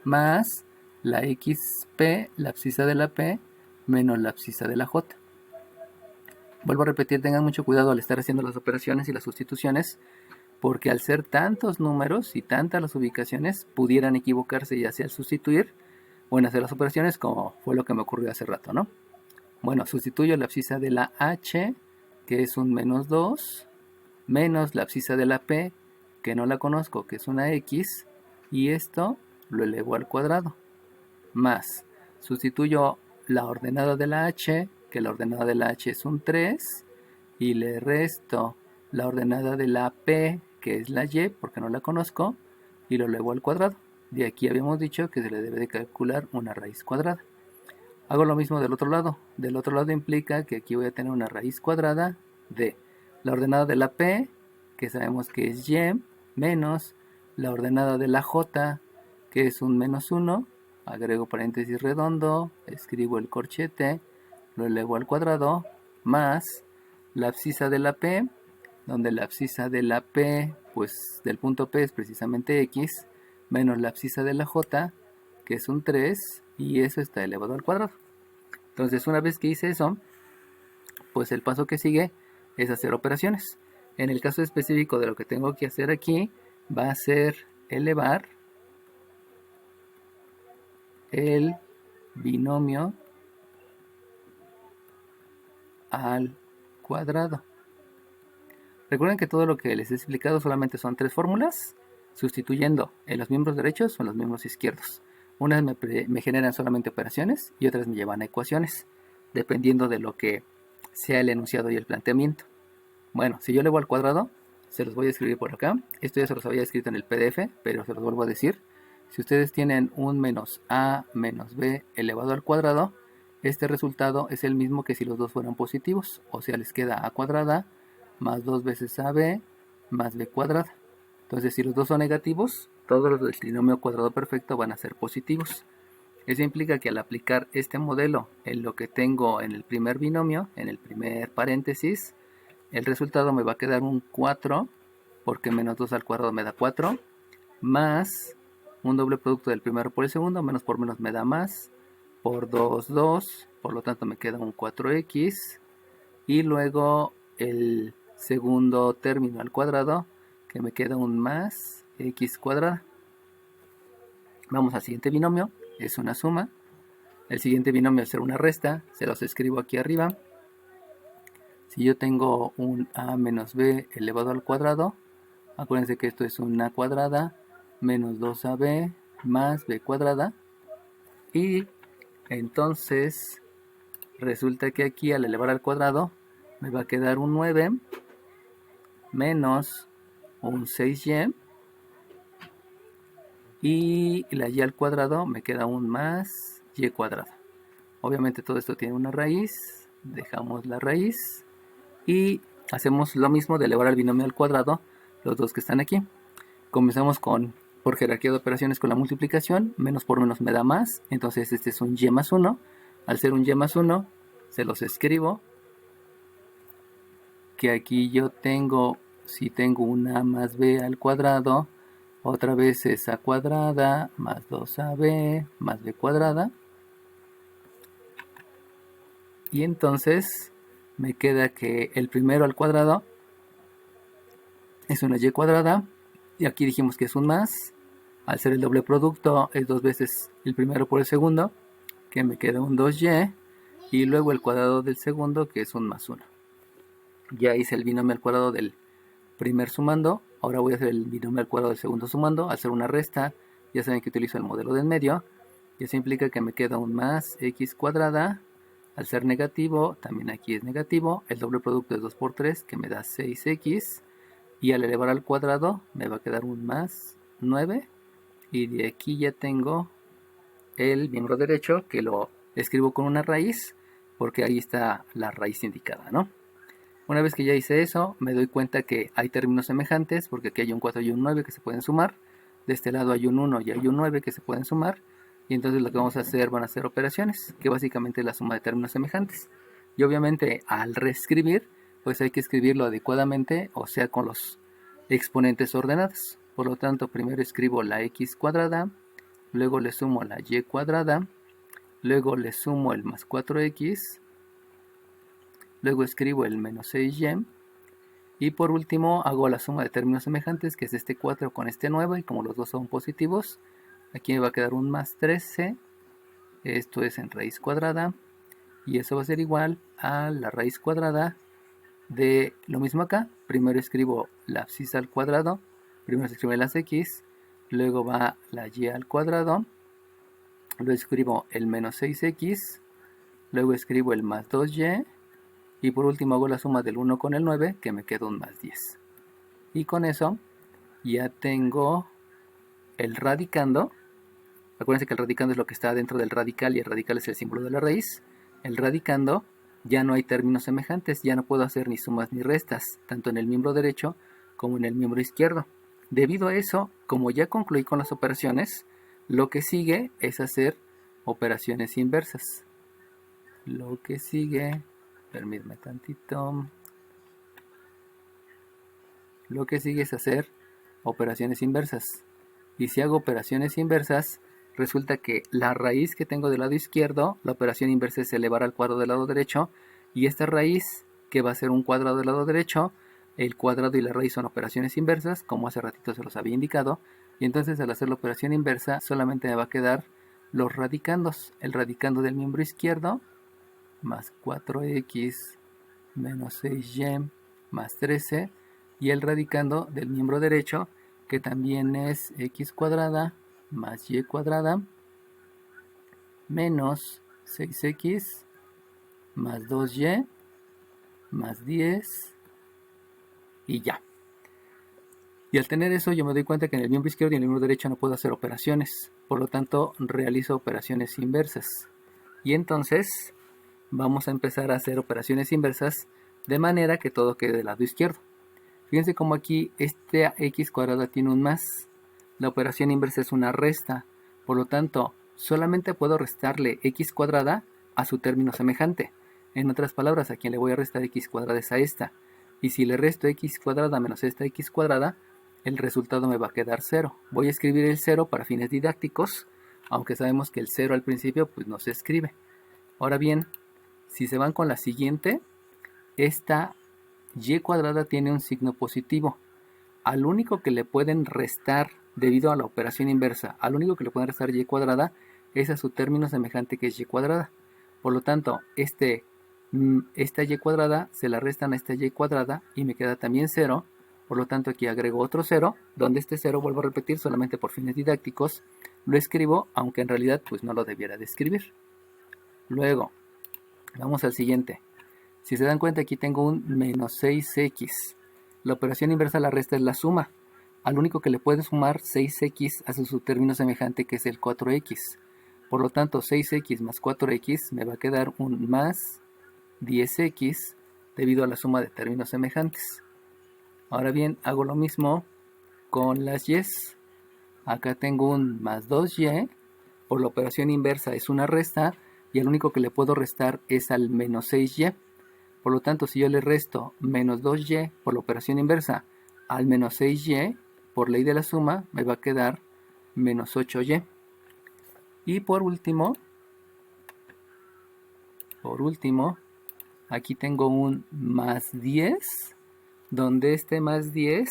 Más la XP, la abscisa de la P, menos la abscisa de la J. Vuelvo a repetir, tengan mucho cuidado al estar haciendo las operaciones y las sustituciones, porque al ser tantos números y tantas las ubicaciones, pudieran equivocarse ya sea al sustituir o en hacer las operaciones, como fue lo que me ocurrió hace rato, ¿no? Bueno, sustituyo la abscisa de la H, que es un menos 2, menos la abscisa de la P, que no la conozco, que es una X, y esto lo elevo al cuadrado, más sustituyo la ordenada de la H, que la ordenada de la H es un 3, y le resto la ordenada de la P, que es la Y, porque no la conozco, y lo elevo al cuadrado. De aquí habíamos dicho que se le debe de calcular una raíz cuadrada. Hago lo mismo del otro lado. Del otro lado implica que aquí voy a tener una raíz cuadrada de la ordenada de la P, que sabemos que es Y, menos la ordenada de la J, que es un menos 1, agrego paréntesis redondo, escribo el corchete, lo elevo al cuadrado, más la abscisa de la P, donde la abscisa de la P, pues del punto P es precisamente X, menos la abscisa de la J, que es un 3, y eso está elevado al cuadrado. Entonces, una vez que hice eso, pues el paso que sigue es hacer operaciones. En el caso específico de lo que tengo que hacer aquí, va a ser elevar el binomio al cuadrado. Recuerden que todo lo que les he explicado solamente son 3 fórmulas, sustituyendo en los miembros derechos o en los miembros izquierdos. Unas me generan solamente operaciones y otras me llevan a ecuaciones, dependiendo de lo que sea el enunciado y el planteamiento. Bueno, si yo elevo al cuadrado, se los voy a escribir por acá. Esto ya se los había escrito en el PDF, pero se los vuelvo a decir. Si ustedes tienen un menos a menos b elevado al cuadrado, este resultado es el mismo que si los dos fueran positivos. O sea, les queda a cuadrada más 2 veces ab más b cuadrada. Entonces, si los dos son negativos, todos los del trinomio cuadrado perfecto van a ser positivos. Eso implica que al aplicar este modelo en lo que tengo en el primer binomio, en el primer paréntesis, el resultado me va a quedar un 4, porque menos 2 al cuadrado me da 4, más un doble producto del primero por el segundo, menos por menos me da más, por 2, 2, por lo tanto me queda un 4x, y luego el segundo término al cuadrado, que me queda un más x cuadrada. Vamos al siguiente binomio, es una suma. El siguiente binomio al ser una resta, se los escribo aquí arriba. Si yo tengo un a menos b elevado al cuadrado, acuérdense que esto es una cuadrada menos 2ab más b cuadrada. Y entonces resulta que aquí al elevar al cuadrado me va a quedar un 9 menos un 6y. Y la y al cuadrado me queda un más y cuadrado. Obviamente todo esto tiene una raíz. dejamos la raíz y hacemos lo mismo de elevar al binomio al cuadrado los dos que están aquí. Comenzamos por jerarquía de operaciones con la multiplicación, menos por menos me da más, entonces este es un y más 1. Al ser un y más 1, se los escribo, que aquí yo tengo, si tengo un a más b al cuadrado, otra vez es a cuadrada más 2ab más b cuadrada. Y entonces me queda que el primero al cuadrado es una y cuadrada. Y aquí dijimos que es un más. Al ser el doble producto es 2 veces el primero por el segundo, que me queda un 2y. Y luego el cuadrado del segundo, que es un más 1. Ya hice el binomio al cuadrado del primer sumando. Ahora voy a hacer el binomio al cuadrado del segundo sumando. Al hacer una resta, ya saben que utilizo el modelo del medio. Y eso implica que me queda un más x cuadrada. Al ser negativo, también aquí es negativo. El doble producto es 2 por 3, que me da 6x. Y al elevar al cuadrado, me va a quedar un más 9. Y de aquí ya tengo el miembro derecho, que lo escribo con una raíz, porque ahí está la raíz indicada, ¿no? Una vez que ya hice eso, me doy cuenta que hay términos semejantes, porque aquí hay un 4 y un 9 que se pueden sumar. De este lado hay un 1 y hay un 9 que se pueden sumar. Y entonces lo que vamos a hacer van a ser operaciones, que básicamente es la suma de términos semejantes. Y obviamente al reescribir, pues hay que escribirlo adecuadamente, o sea con los exponentes ordenados. Por lo tanto, primero escribo la x cuadrada, luego le sumo la y cuadrada, luego le sumo el más 4x, luego escribo el menos 6y, y por último hago la suma de términos semejantes, que es este 4 con este 9, y como los dos son positivos, aquí me va a quedar un más 13, esto es en raíz cuadrada, y eso va a ser igual a la raíz cuadrada de lo mismo acá. Primero escribo la abscisa al cuadrado, primero se escribe las x, luego va la y al cuadrado, luego escribo el menos 6x, luego escribo el más 2y, y por último hago la suma del 1 con el 9, que me queda un más 10. Y con eso ya tengo el radicando. Acuérdense que el radicando es lo que está dentro del radical y el radical es el símbolo de la raíz. El radicando, ya no hay términos semejantes, ya no puedo hacer ni sumas ni restas, tanto en el miembro derecho como en el miembro izquierdo. Debido a eso, como ya concluí con las operaciones, lo que sigue es hacer operaciones inversas. Lo que sigue, permítame tantito. Lo que sigue es hacer operaciones inversas. Y si hago operaciones inversas, resulta que la raíz que tengo del lado izquierdo, la operación inversa es elevar al cuadrado del lado derecho, y esta raíz, que va a ser un cuadrado del lado derecho, el cuadrado y la raíz son operaciones inversas, como hace ratito se los había indicado, y entonces al hacer la operación inversa solamente me va a quedar los radicandos. El radicando del miembro izquierdo, más 4x menos 6y más 13, y el radicando del miembro derecho, que también es x cuadrada más y cuadrada menos 6x más 2y más 10, y ya. Y al tener eso yo me doy cuenta que en el miembro izquierdo y en el miembro derecho no puedo hacer operaciones, por lo tanto realizo operaciones inversas. Y entonces vamos a empezar a hacer operaciones inversas de manera que todo quede del lado izquierdo. Fíjense como aquí esta x cuadrada tiene un más. La operación inversa es una resta. Por lo tanto, solamente puedo restarle x cuadrada a su término semejante. En otras palabras, a quien le voy a restar x cuadrada es a esta. Y si le resto x cuadrada menos esta x cuadrada, el resultado me va a quedar 0. Voy a escribir el 0 para fines didácticos, aunque sabemos que el 0 al principio pues no se escribe. Ahora bien, si se van con la siguiente, esta y cuadrada tiene un signo positivo. Al único que le pueden restar, debido a la operación inversa, al único que le pueden restar y cuadrada es a su término semejante, que es y cuadrada. Por lo tanto, esta y cuadrada se la restan a esta y cuadrada y me queda también 0. Por lo tanto, aquí agrego otro 0, donde este 0, vuelvo a repetir, solamente por fines didácticos, lo escribo, aunque en realidad pues no lo debiera de escribir. Luego, vamos al siguiente. Si se dan cuenta, aquí tengo un menos 6x. La operación inversa a la resta es la suma. Al único que le puede sumar 6x a su término semejante, que es el 4x. Por lo tanto, 6x más 4x me va a quedar un más 10x debido a la suma de términos semejantes. Ahora bien, hago lo mismo con las y's. Acá tengo un más 2y, por la operación inversa es una resta, y el único que le puedo restar es al menos 6y. Por lo tanto, si yo le resto menos 2y por la operación inversa al menos 6y, por ley de la suma, me va a quedar menos 8y. Y por último, aquí tengo un más 10, donde este más 10,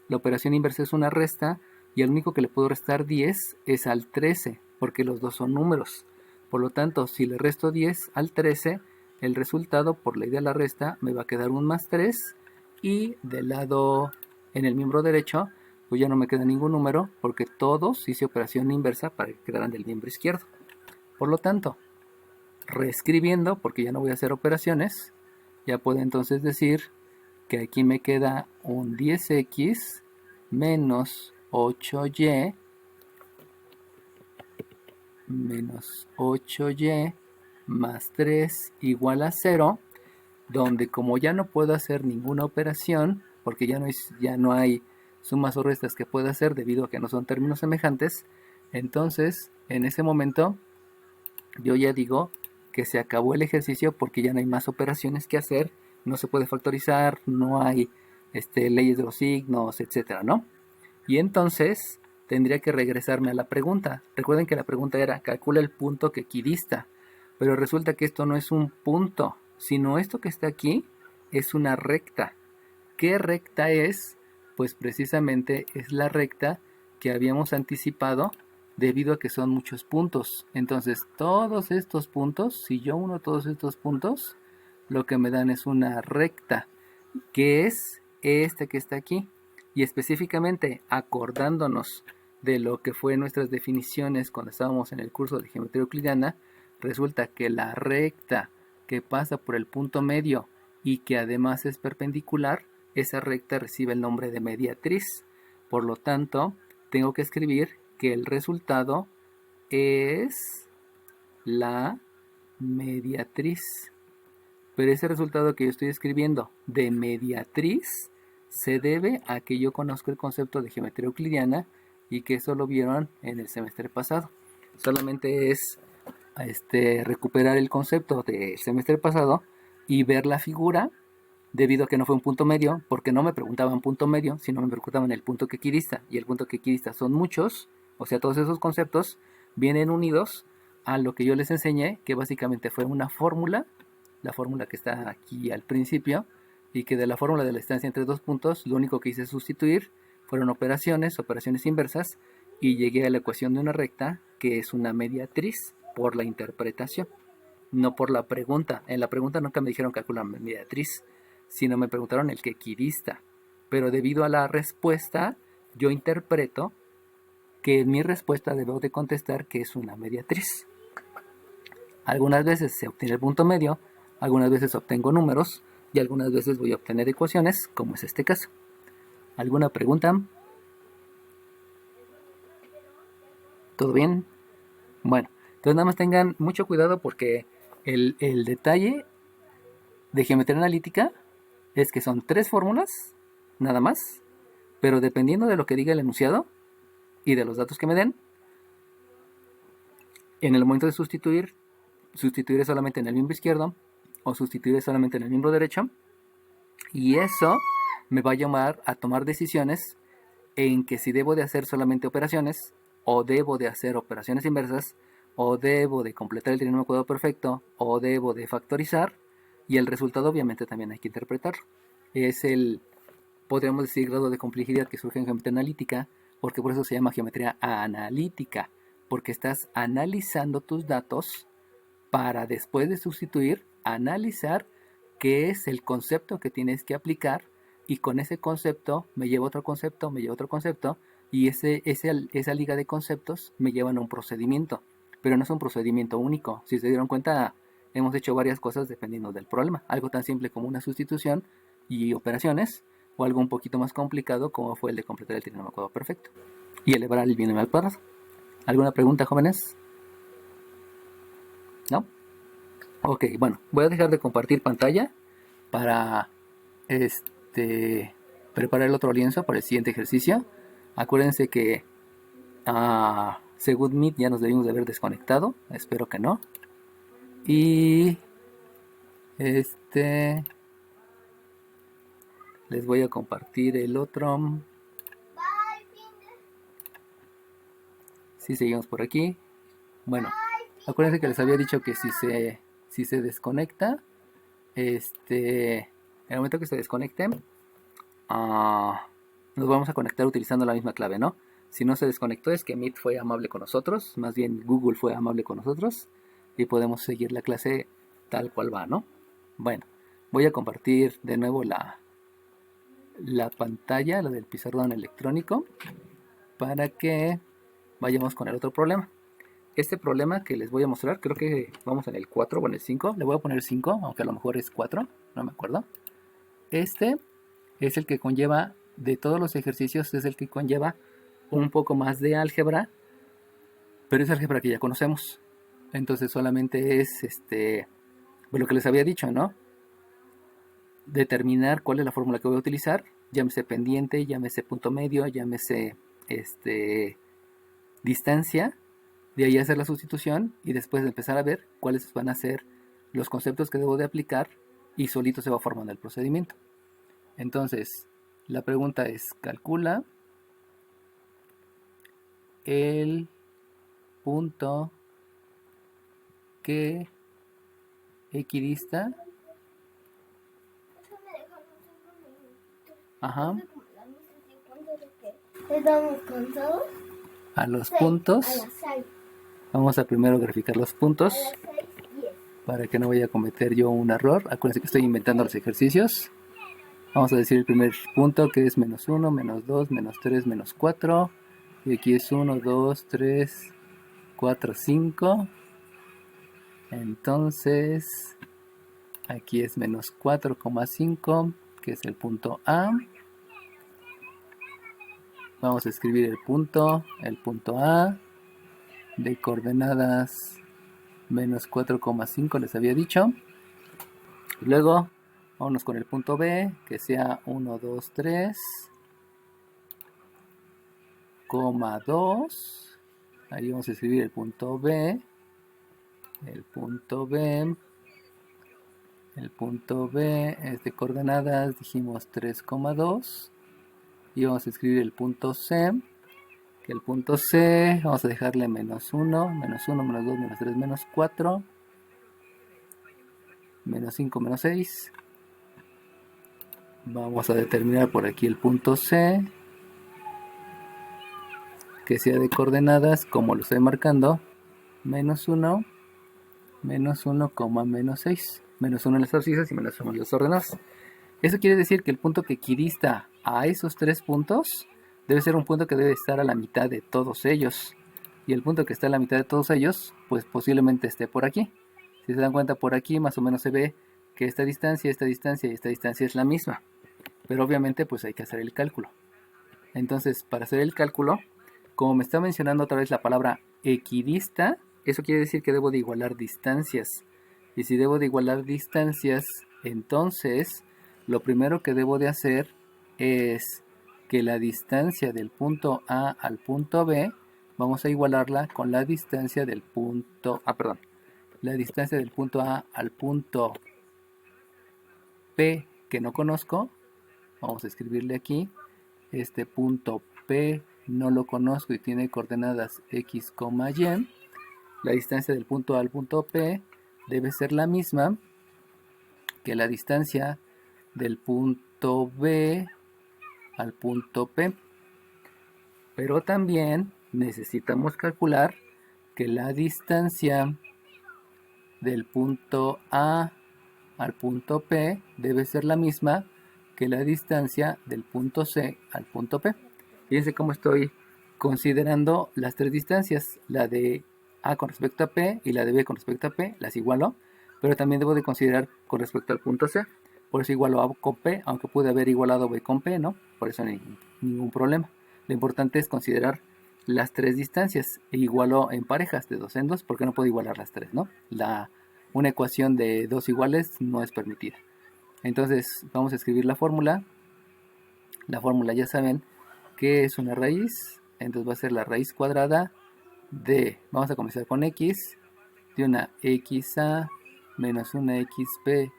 la operación inversa es una resta, y el único que le puedo restar 10 es al 13, porque los dos son números. Por lo tanto, si le resto 10 al 13, el resultado por ley de la resta me va a quedar un más 3, y del lado en el miembro derecho, pues ya no me queda ningún número, porque todos hice operación inversa para que quedaran del miembro izquierdo. Por lo tanto, reescribiendo, porque ya no voy a hacer operaciones, ya puedo entonces decir que aquí me queda un 10x menos 8y más 3 igual a 0, donde como ya no puedo hacer ninguna operación, porque ya no hay sumas o restas que pueda hacer debido a que no son términos semejantes, entonces en ese momento yo ya digo que se acabó el ejercicio porque ya no hay más operaciones que hacer, no se puede factorizar, no hay leyes de los signos, etcétera, ¿no? Y entonces tendría que regresarme a la pregunta. Recuerden que la pregunta era, calcula el punto que equidista, pero resulta que esto no es un punto, sino esto que está aquí es una recta. ¿Qué recta es? Pues precisamente es la recta que habíamos anticipado debido a que son muchos puntos. Entonces todos estos puntos, si yo uno todos estos puntos, lo que me dan es una recta, que es este que está aquí. Y específicamente acordándonos de lo que fue nuestras definiciones cuando estábamos en el curso de geometría euclidiana, resulta que la recta que pasa por el punto medio y que además es perpendicular, esa recta recibe el nombre de mediatriz. Por lo tanto, tengo que escribir que el resultado es la mediatriz. Pero ese resultado que yo estoy escribiendo de mediatriz se debe a que yo conozco el concepto de geometría euclidiana y que eso lo vieron en el semestre pasado. Solamente es recuperar el concepto del semestre pasado y ver la figura, debido a que no fue un punto medio, porque no me preguntaban punto medio, sino me preguntaban el punto que equidista, y el punto que equidista son muchos, o sea, todos esos conceptos vienen unidos a lo que yo les enseñé, que básicamente fue una fórmula, la fórmula que está aquí al principio, y que de la fórmula de la distancia entre dos puntos, lo único que hice sustituir fueron operaciones inversas, y llegué a la ecuación de una recta, que es una mediatriz, por la interpretación, no por la pregunta. En la pregunta nunca me dijeron calcular mediatriz, sino me preguntaron el que equidista. Pero debido a la respuesta, yo interpreto que en mi respuesta debo de contestar que es una mediatriz. Algunas veces se obtiene el punto medio, algunas veces obtengo números y algunas veces voy a obtener ecuaciones, como es este caso. ¿Alguna pregunta? ¿Todo bien? Bueno, entonces nada más tengan mucho cuidado porque el detalle de geometría analítica es que son 3 fórmulas, nada más, pero dependiendo de lo que diga el enunciado y de los datos que me den, en el momento de sustituiré solamente en el miembro izquierdo o sustituiré solamente en el miembro derecho, y eso me va a llevar a tomar decisiones en que si debo de hacer solamente operaciones, o debo de hacer operaciones inversas, o debo de completar el trinomio cuadrado perfecto, o debo de factorizar, y el resultado obviamente también hay que interpretarlo. Es el, podríamos decir, grado de complejidad que surge en geometría analítica, porque por eso se llama geometría analítica, porque estás analizando tus datos para después de sustituir, analizar qué es el concepto que tienes que aplicar, y con ese concepto me lleva otro concepto, y esa liga de conceptos me llevan a un procedimiento, pero no es un procedimiento único. Si se dieron cuenta, hemos hecho varias cosas dependiendo del problema, algo tan simple como una sustitución y operaciones, o algo un poquito más complicado como fue el de completar el trinomio cuadrado perfecto y elevar el binomio al cuadrado. ¿Alguna pregunta, jóvenes? ¿No? Ok, bueno, voy a dejar de compartir pantalla para preparar el otro lienzo para el siguiente ejercicio. Acuérdense que según Meet ya nos debimos de haber desconectado, espero que no. Y les voy a compartir el otro. Si seguimos por aquí. Bueno, acuérdense que les había dicho que si se desconecta, en el momento que se desconecte, nos vamos a conectar utilizando la misma clave, ¿no? Si no se desconectó es que Meet fue amable con nosotros, más bien Google fue amable con nosotros y podemos seguir la clase tal cual va, ¿no? Bueno, voy a compartir de nuevo la pantalla, la del pizarrón electrónico, para que vayamos con el otro problema. Este problema que les voy a mostrar, creo que vamos en el 4 o en el 5, le voy a poner 5, aunque a lo mejor es 4, no me acuerdo. Este es el que conlleva, de todos los ejercicios, es el que conlleva un poco más de álgebra, pero es álgebra que ya conocemos. Entonces solamente es lo que les había dicho, ¿no? Determinar cuál es la fórmula que voy a utilizar, llámese pendiente, llámese punto medio, llámese distancia, de ahí hacer la sustitución y después empezar a ver cuáles van a ser los conceptos que debo de aplicar y solito se va formando el procedimiento. Entonces, la pregunta es, calcula el punto que equidista ¿Estamos cansados? a los Sí, puntos. a las 6. Vamos a primero graficar los puntos A las 6:10. para que no vaya a cometer yo un error. Acuérdense que estoy inventando los ejercicios. Vamos a decir el primer punto, que es menos 1, menos 2, menos 3, menos 4. Y aquí es 1, 2, 3, 4, 5. Entonces, aquí es menos 4,5, que es el punto A. Vamos a escribir el punto A de coordenadas menos 4,5, les había dicho. Luego, vámonos con el punto B, que sea 1, 2, 3, 2. Ahí vamos a escribir el punto B. El punto B es de coordenadas, dijimos 3,2. Y vamos a escribir el punto C, que el punto C vamos a dejarle menos 1, menos 1, menos 2, menos 3, menos 4, menos 5, menos 6. Vamos a determinar por aquí el punto C, que sea de coordenadas, como lo estoy marcando, menos 1, menos 1, menos 6. Menos 1 en las abscisas y menos 1 en las ordenadas. Eso quiere decir que el punto que equidista a esos tres puntos debe ser un punto que debe estar a la mitad de todos ellos. Y el punto que está a la mitad de todos ellos, pues posiblemente esté por aquí. Si se dan cuenta, por aquí más o menos se ve que esta distancia y esta distancia es la misma. Pero obviamente pues hay que hacer el cálculo. Entonces, para hacer el cálculo, como me está mencionando otra vez la palabra equidista, eso quiere decir que debo de igualar distancias. Y si debo de igualar distancias, entonces lo primero que debo de hacer es que la distancia del punto A al punto B, vamos a igualarla con la distancia del punto la distancia del punto A al punto P que no conozco. Vamos a escribirle aquí, este punto P no lo conozco y tiene coordenadas X, Y. La distancia del punto A al punto P debe ser la misma que la distancia del punto B al punto P. Pero también necesitamos calcular que la distancia del punto A al punto P debe ser la misma que la distancia del punto C al punto P. Fíjense cómo estoy considerando las tres distancias, la de A con respecto a P y la de B con respecto a P, las igualo, pero también debo de considerar con respecto al punto C. Por eso igualo A con P, aunque pude haber igualado B con P, ¿no? Por eso no hay ningún problema. Lo importante es considerar las tres distancias e igualo en parejas de 2 en 2, porque no puedo igualar las tres, ¿no? una ecuación de dos iguales no es permitida. Entonces vamos a escribir la fórmula. La fórmula ya saben que es una raíz, entonces va a ser la raíz cuadrada de, vamos a comenzar con x, de una xa menos una xp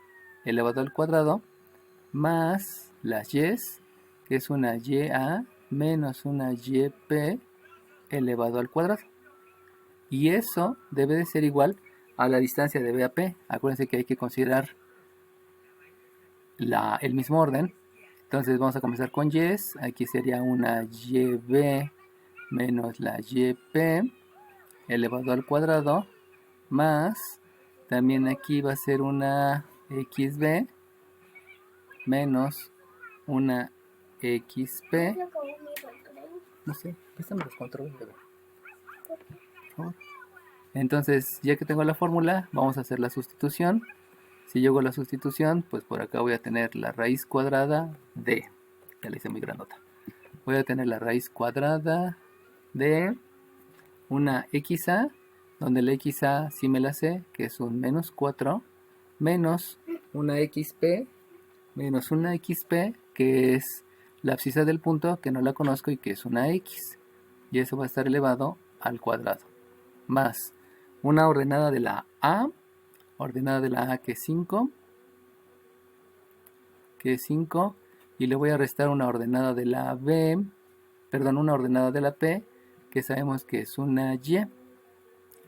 elevado al cuadrado, más las y's, que es una ya menos una yp elevado al cuadrado. Y eso debe de ser igual a la distancia de B a P. Acuérdense que hay que considerar el mismo orden. Entonces vamos a comenzar con y's. Aquí sería una yb menos la yp elevado al cuadrado, más, también aquí va a ser una xb menos una xp. Se acabó mi recreo. No sé, préstame los controles, bebé, por favor. Entonces, ya que tengo la fórmula, vamos a hacer la sustitución. Si yo hago la sustitución, pues por acá voy a tener la raíz cuadrada de, ya la hice muy grandota, voy a tener la raíz cuadrada de una xa, donde la xa sí me la sé, que es un menos 4, menos una xp, menos una xp, que es la abscisa del punto, que no la conozco y que es una x, y eso va a estar elevado al cuadrado, más una ordenada de la a, que es 5, y le voy a restar una ordenada de la b, perdón, una ordenada de la p, que sabemos que es una y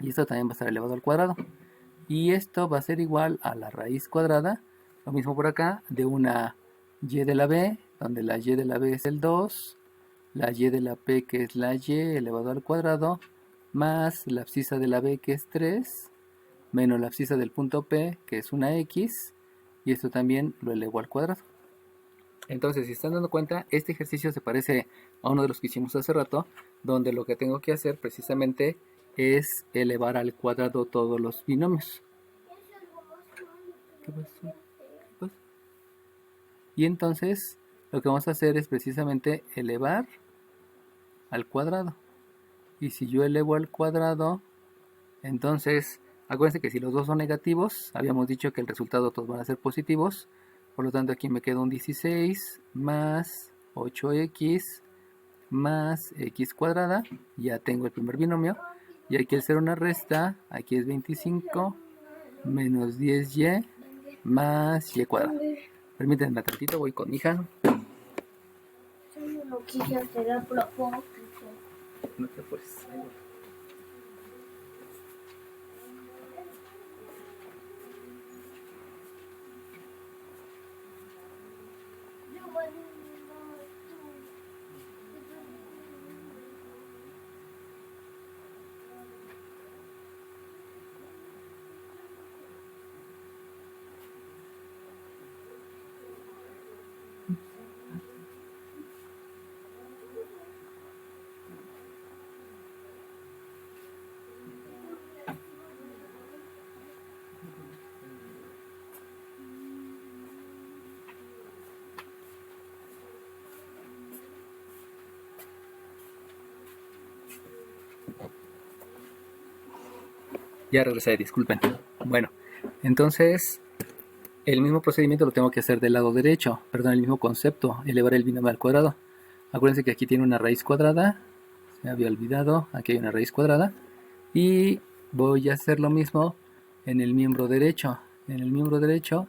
esto también va a estar elevado al cuadrado, y esto va a ser igual a la raíz cuadrada, lo mismo por acá, de una y de la b, donde la y de la b es el 2, la y de la p que es la y elevado al cuadrado, más la abscisa de la b que es 3, menos la abscisa del punto P, que es una X, y esto también lo elevo al cuadrado. Entonces, si están dando cuenta, este ejercicio se parece a uno de los que hicimos hace rato, donde lo que tengo que hacer precisamente es elevar al cuadrado todos los binomios. ¿Qué pasó? Pues, y entonces, lo que vamos a hacer es precisamente elevar al cuadrado. Y si yo elevo al cuadrado, entonces acuérdense que si los dos son negativos, habíamos dicho que el resultado todos van a ser positivos. Por lo tanto, aquí me queda un 16 más 8x más x cuadrada. Ya tengo el primer binomio. Y aquí al ser una resta, aquí es 25 menos 10y más y cuadrada. Permítanme un tantito, voy con mi hija. Yo no lo quise hacer a propósito. No te puedes. Ya regresé, disculpen. Bueno, entonces el mismo procedimiento lo tengo que hacer del lado derecho. Perdón, el mismo concepto, elevar el binomio al cuadrado. Acuérdense que aquí tiene una raíz cuadrada. Se me había olvidado, aquí hay una raíz cuadrada. Y voy a hacer lo mismo en el miembro derecho. En el miembro derecho,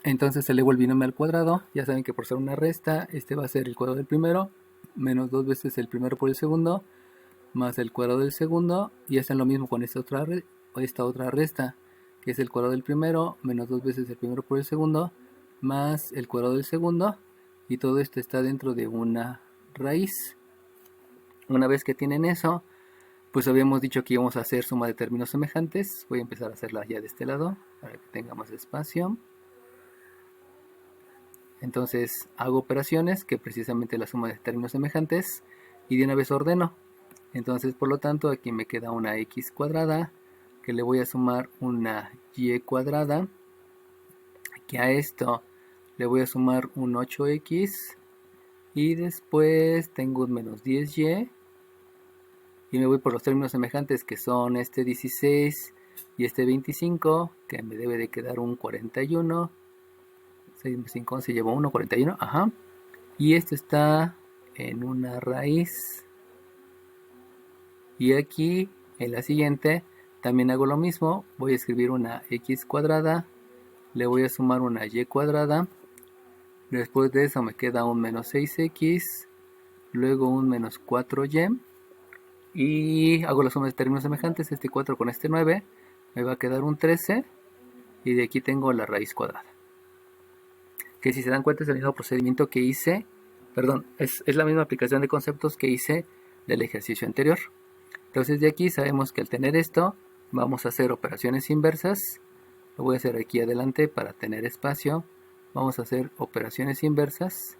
entonces elevo el binomio al cuadrado. Ya saben que por ser una resta, este va a ser el cuadrado del primero, menos 2 veces el primero por el segundo, más el cuadrado del segundo, y hacen lo mismo con esta otra resta, que es el cuadrado del primero, menos 2 veces el primero por el segundo, más el cuadrado del segundo, y todo esto está dentro de una raíz. Una vez que tienen eso, pues habíamos dicho que íbamos a hacer suma de términos semejantes. Voy a empezar a hacerla ya de este lado, para que tenga más espacio. Entonces hago operaciones, que precisamente la suma de términos semejantes, y de una vez ordeno. Entonces, por lo tanto, aquí me queda una x cuadrada, que le voy a sumar una y cuadrada. Aquí a esto le voy a sumar un 8x, y después tengo un menos 10y, y me voy por los términos semejantes, que son este 16 y este 25, que me debe de quedar un 41. 6 más 5, 11, llevo 1, 41, ajá. Y esto está en una raíz. Y aquí, en la siguiente, también hago lo mismo. Voy a escribir una x cuadrada, le voy a sumar una y cuadrada. Después de eso me queda un menos 6x, luego un menos 4y. Y hago la suma de términos semejantes, este 4 con este 9, me va a quedar un 13. Y de aquí tengo la raíz cuadrada. Que si se dan cuenta es el mismo procedimiento que hice, perdón, es la misma aplicación de conceptos que hice del ejercicio anterior. Entonces de aquí sabemos que al tener esto, vamos a hacer operaciones inversas. Lo voy a hacer aquí adelante para tener espacio. Vamos a hacer operaciones inversas.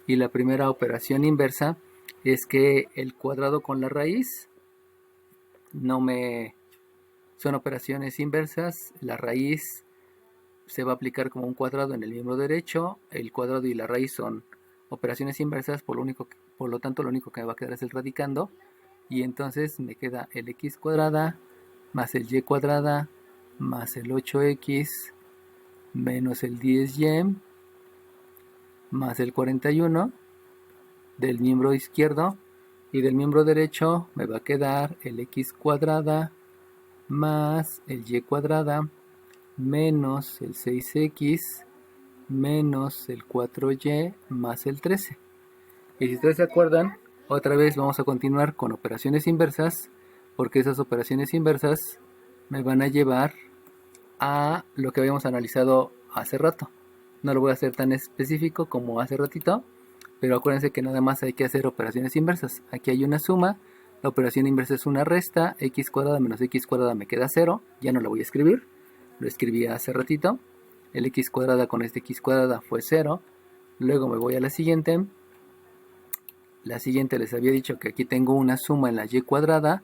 Y la primera operación inversa es que el cuadrado con la raíz son operaciones inversas. La raíz se va a aplicar como un cuadrado en el miembro derecho. El cuadrado y la raíz son operaciones inversas, por lo tanto lo único que me va a quedar es el radicando. Y entonces me queda el x cuadrada más el y cuadrada más el 8x menos el 10y más el 41 del miembro izquierdo. Y del miembro derecho me va a quedar el x cuadrada más el y cuadrada menos el 6x menos el 4y más el 13. Y si ustedes se acuerdan, otra vez vamos a continuar con operaciones inversas, porque esas operaciones inversas me van a llevar a lo que habíamos analizado hace rato. No lo voy a hacer tan específico como hace ratito, pero acuérdense que nada más hay que hacer operaciones inversas. Aquí hay una suma, la operación inversa es una resta, x cuadrada menos x cuadrada me queda 0, ya no la voy a escribir, lo escribí hace ratito. El x cuadrada con este x cuadrada fue 0. Luego me voy a la siguiente. La siguiente les había dicho que aquí tengo una suma en la y cuadrada.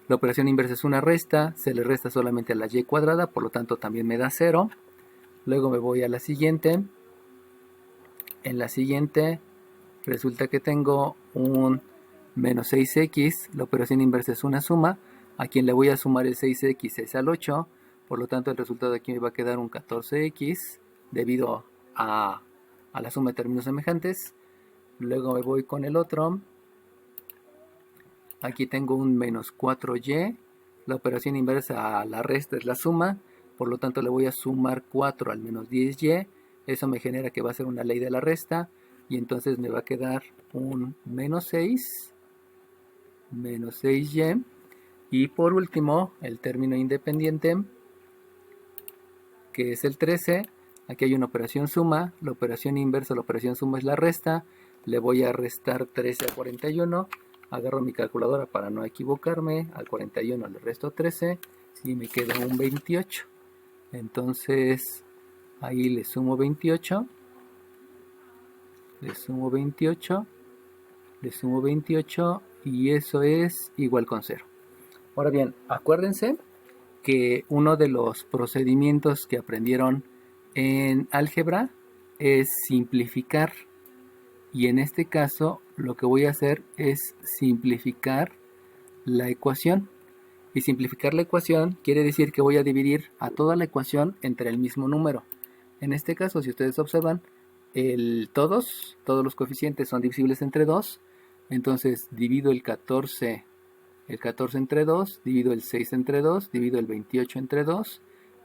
La operación inversa es una resta, se le resta solamente a la y cuadrada, por lo tanto también me da 0. Luego me voy a la siguiente. En la siguiente resulta que tengo un menos 6x, la operación inversa es una suma. A quien le voy a sumar el 6x es al 8, por lo tanto el resultado aquí me va a quedar un 14x debido a la suma de términos semejantes. Luego me voy con el otro. Aquí tengo un menos 4y, la operación inversa a la resta es la suma, por lo tanto le voy a sumar 4 al menos 10y. Eso me genera que va a ser una ley de la resta, y entonces me va a quedar un menos 6y. Y por último, el término independiente, que es el 13. Aquí hay una operación suma, la operación inversa, la operación suma es la resta. Le voy a restar 13 a 41. Agarro mi calculadora para no equivocarme. Al 41 le resto 13 y me queda un 28. Entonces ahí le sumo 28. Le sumo 28. Le sumo 28 y eso es igual con 0. Ahora bien, acuérdense que uno de los procedimientos que aprendieron en álgebra es simplificar. Y en este caso lo que voy a hacer es simplificar la ecuación. Y simplificar la ecuación quiere decir que voy a dividir a toda la ecuación entre el mismo número. En este caso, si ustedes observan, todos los coeficientes son divisibles entre 2. Entonces divido el 14 entre 2, divido el 6 entre 2, divido el 28 entre 2,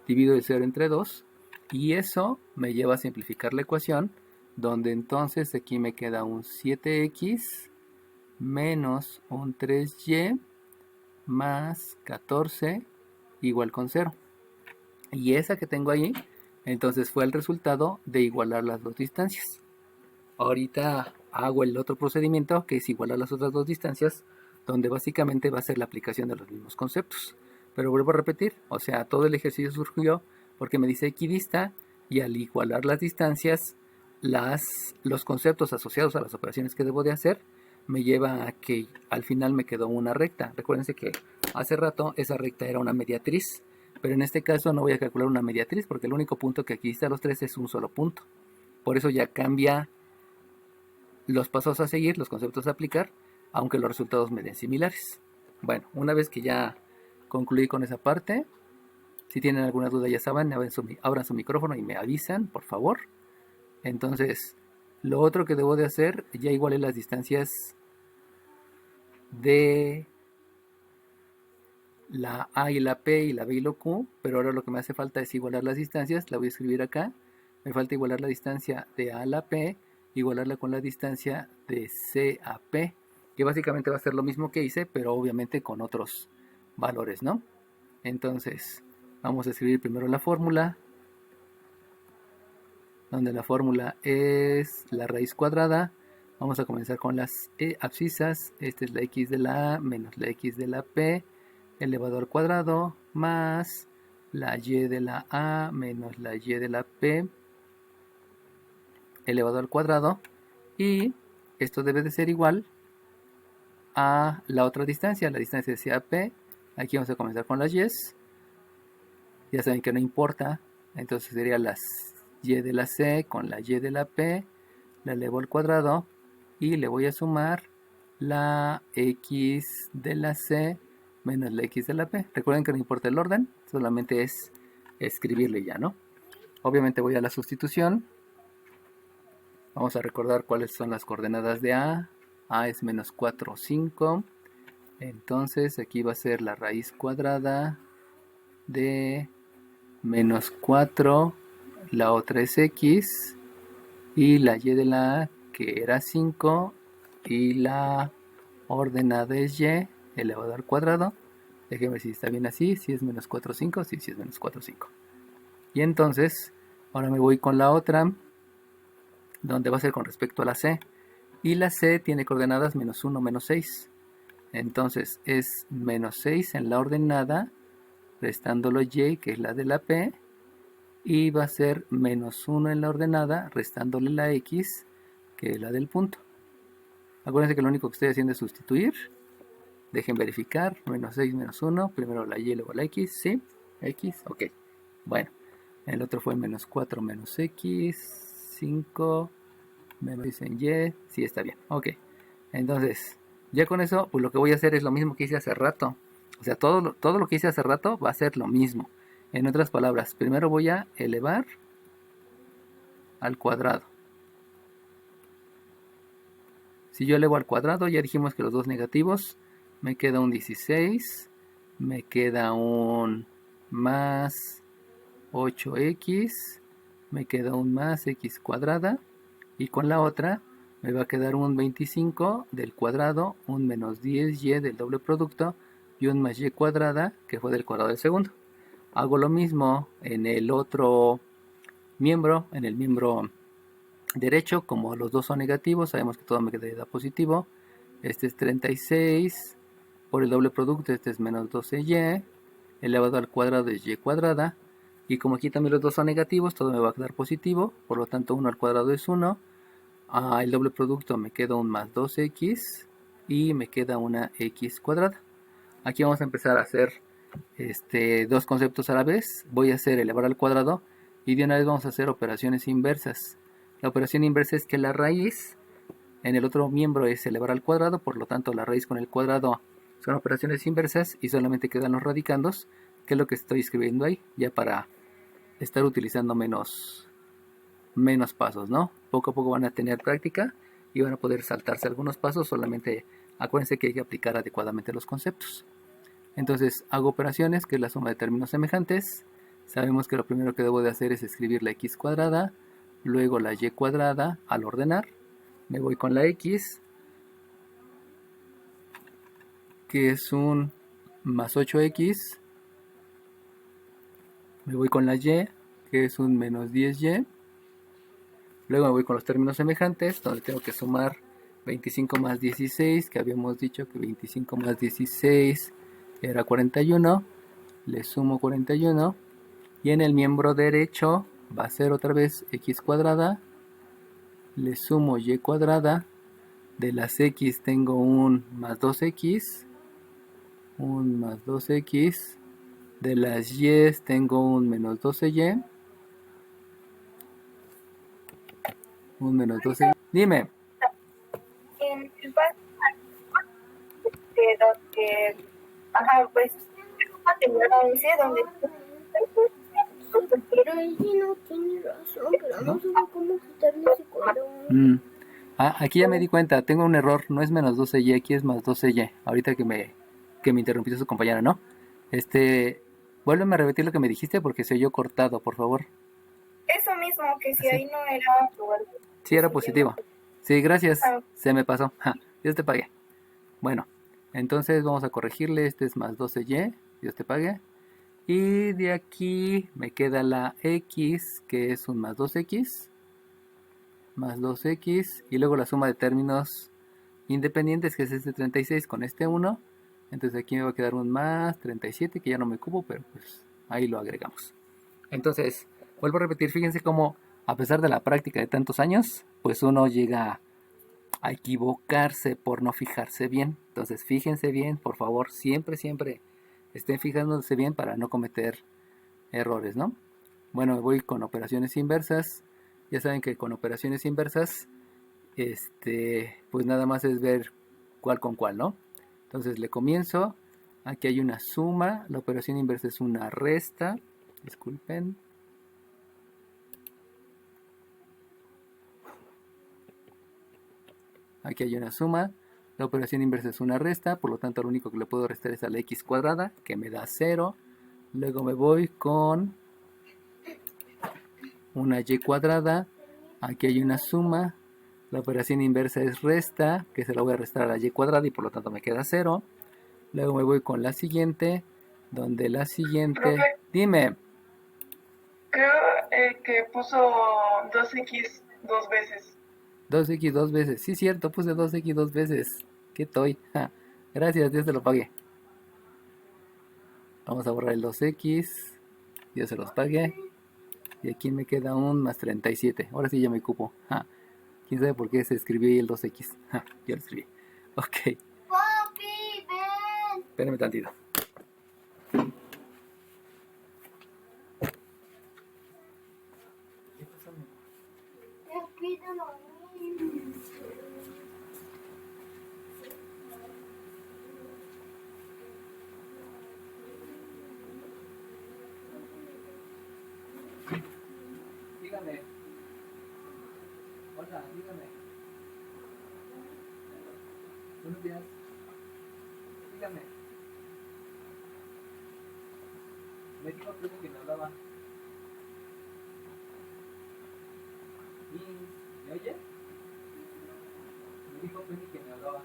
divido el 0 entre 2. Y eso me lleva a simplificar la ecuación, donde entonces aquí me queda un 7x menos un 3y más 14 igual con 0. Y esa que tengo ahí, entonces fue el resultado de igualar las dos distancias. Ahorita hago el otro procedimiento, que es igualar las otras dos distancias, donde básicamente va a ser la aplicación de los mismos conceptos. Pero vuelvo a repetir, o sea, todo el ejercicio surgió porque me dice equidista, y al igualar las distancias, los conceptos asociados a las operaciones que debo de hacer me lleva a que al final me quedó una recta. Recuérdense que hace rato esa recta era una mediatriz, pero en este caso no voy a calcular una mediatriz porque el único punto que equidista a los tres es un solo punto. Por eso ya cambia los pasos a seguir, los conceptos a aplicar, aunque los resultados me den similares. Bueno, una vez que ya concluí con esa parte, si tienen alguna duda ya saben, abran su micrófono y me avisan, por favor. Entonces, lo otro que debo de hacer, ya igualé las distancias de la A y la P y la B y la Q, pero ahora lo que me hace falta es igualar las distancias, la voy a escribir acá. Me falta igualar la distancia de A a la P, igualarla con la distancia de C a P, que básicamente va a ser lo mismo que hice, pero obviamente con otros valores, ¿no? Entonces, vamos a escribir primero la fórmula, donde la fórmula es la raíz cuadrada. Vamos a comenzar con las abscisas. Esta es la x de la A menos la x de la P elevado al cuadrado más la y de la A menos la y de la P elevado al cuadrado, y esto debe de ser igual a la otra distancia, la distancia de CAP. Aquí vamos a comenzar con las y's, ya saben que no importa, entonces sería las y de la C con la y de la P, la elevo al cuadrado y le voy a sumar la x de la C menos la x de la P. Recuerden que no importa el orden, solamente es escribirle ya, ¿no? Obviamente voy a la sustitución. Vamos a recordar cuáles son las coordenadas de A. A es menos 4, 5. Entonces aquí va a ser la raíz cuadrada de menos 4. La otra es X. Y la Y de la A, que era 5. Y la ordenada es Y elevado al cuadrado. Déjenme ver si está bien así. Si es menos 4, 5. Sí, sí es menos 4, 5. Y entonces, ahora me voy con la otra, donde va a ser con respecto a la C. Y la C tiene coordenadas menos 1, menos 6. Entonces es menos 6 en la ordenada, restándolo Y, que es la de la P. Y va a ser menos 1 en la ordenada, restándole la X, que es la del punto. Acuérdense que lo único que estoy haciendo es sustituir. Dejen verificar. Menos 6 menos 1. Primero la Y, luego la X. ¿Sí? X. Ok. Bueno. El otro fue menos 4 menos X. 5. Me dicen Y. Sí, está bien. Ok. Entonces, ya con eso, pues lo que voy a hacer es lo mismo que hice hace rato. O sea, todo lo que hice hace rato va a ser lo mismo. En otras palabras, primero voy a elevar al cuadrado. Si yo elevo al cuadrado, ya dijimos que los dos negativos, me queda un 16, me queda un más 8x, me queda un más x cuadrada, y con la otra me va a quedar un 25 del cuadrado, un menos 10y del doble producto, y un más y cuadrada, que fue del cuadrado del segundo. Hago lo mismo en el otro miembro, en el miembro derecho. Como los dos son negativos, sabemos que todo me quedaría positivo. Este es 36 por el doble producto, este es menos 12y elevado al cuadrado es y cuadrada, y como aquí también los dos son negativos, todo me va a quedar positivo, por lo tanto 1 al cuadrado es 1. El doble producto me queda un más 2x y me queda una x cuadrada. Aquí vamos a empezar a hacer dos conceptos a la vez. Voy a hacer elevar al cuadrado y de una vez vamos a hacer operaciones inversas. La operación inversa es que la raíz en el otro miembro es elevar al cuadrado, por lo tanto la raíz con el cuadrado son operaciones inversas y solamente quedan los radicandos, que es lo que estoy escribiendo ahí, ya para estar utilizando menos pasos, ¿no? Poco a poco van a tener práctica y van a poder saltarse algunos pasos, solamente acuérdense que hay que aplicar adecuadamente los conceptos. Entonces hago operaciones, que es la suma de términos semejantes. Sabemos que lo primero que debo de hacer es escribir la x cuadrada, luego la y cuadrada al ordenar. Me voy con la x, que es un más 8x. Me voy con la y, que es un menos 10y. Luego me voy con los términos semejantes, donde tengo que sumar 25 más 16, que habíamos dicho que 25 más 16 era 41. Le sumo 41. Y en el miembro derecho va a ser otra vez x cuadrada. Le sumo y cuadrada. De las x tengo un más 2x. Un más 2x. De las y tengo un menos 12y. Un menos 12. Dime. En el paso ajá, pues, terminar a ese donde Pero ahí sí no tiene razón, pero no sé cómo quitarle ese color. Aquí ya me di cuenta, tengo un error, no es menos 12y, aquí es más 12y. Ahorita que me interrumpió su compañera, ¿no? Vuélveme a repetir lo que me dijiste porque se oyó cortado, por favor. eso mismo, que si ¿Sí? ahí no era lugar. Sí, era positivo. Sí, gracias. Ah. Se me pasó. Dios te pague. Bueno, entonces vamos a corregirle. Este es más 12y. Dios te pague. Y de aquí me queda la x, que es un más 2x. Más 2x. Y luego la suma de términos independientes, que es este 36 con este 1. Entonces aquí me va a quedar un más 37, que ya no me ocupo, pero pues ahí lo agregamos. Entonces, vuelvo a repetir, fíjense cómo a pesar de la práctica de tantos años, pues uno llega a equivocarse por no fijarse bien. Entonces, fíjense bien, por favor, siempre estén fijándose bien para no cometer errores, ¿no? Bueno, voy con operaciones inversas. Ya saben que con operaciones inversas, pues nada más es ver cuál con cuál, ¿no? Entonces le comienzo. Aquí hay una suma. La operación inversa es una resta. Disculpen. Aquí hay una suma. La operación inversa es una resta. Por lo tanto, lo único que le puedo restar es a la x cuadrada, que me da 0. Luego me voy con una y cuadrada. Aquí hay una suma. La operación inversa es resta, que se la voy a restar a la y cuadrada y por lo tanto me queda 0. Luego me voy con la siguiente, donde la siguiente... Profe. Dime. Creo que puso 2x 2 veces. 2x 2 veces. Sí, cierto, puse 2x 2 veces. ¿Qué estoy? Gracias, Dios te lo pague. Vamos a borrar el 2x. Dios se los pague. Y aquí me queda un más 37. Ahora sí ya me cupo. ¿Quién sabe por qué se escribió ahí el 2x? Ya lo escribí. Ok. Papi, ven. Espérame tantito. Te pido lo mismo. Dígame. Hola, dígame. Buenos días. Dígame. Me dijo que me hablaba. ¿Me oye? Me dijo Penny que me hablaba.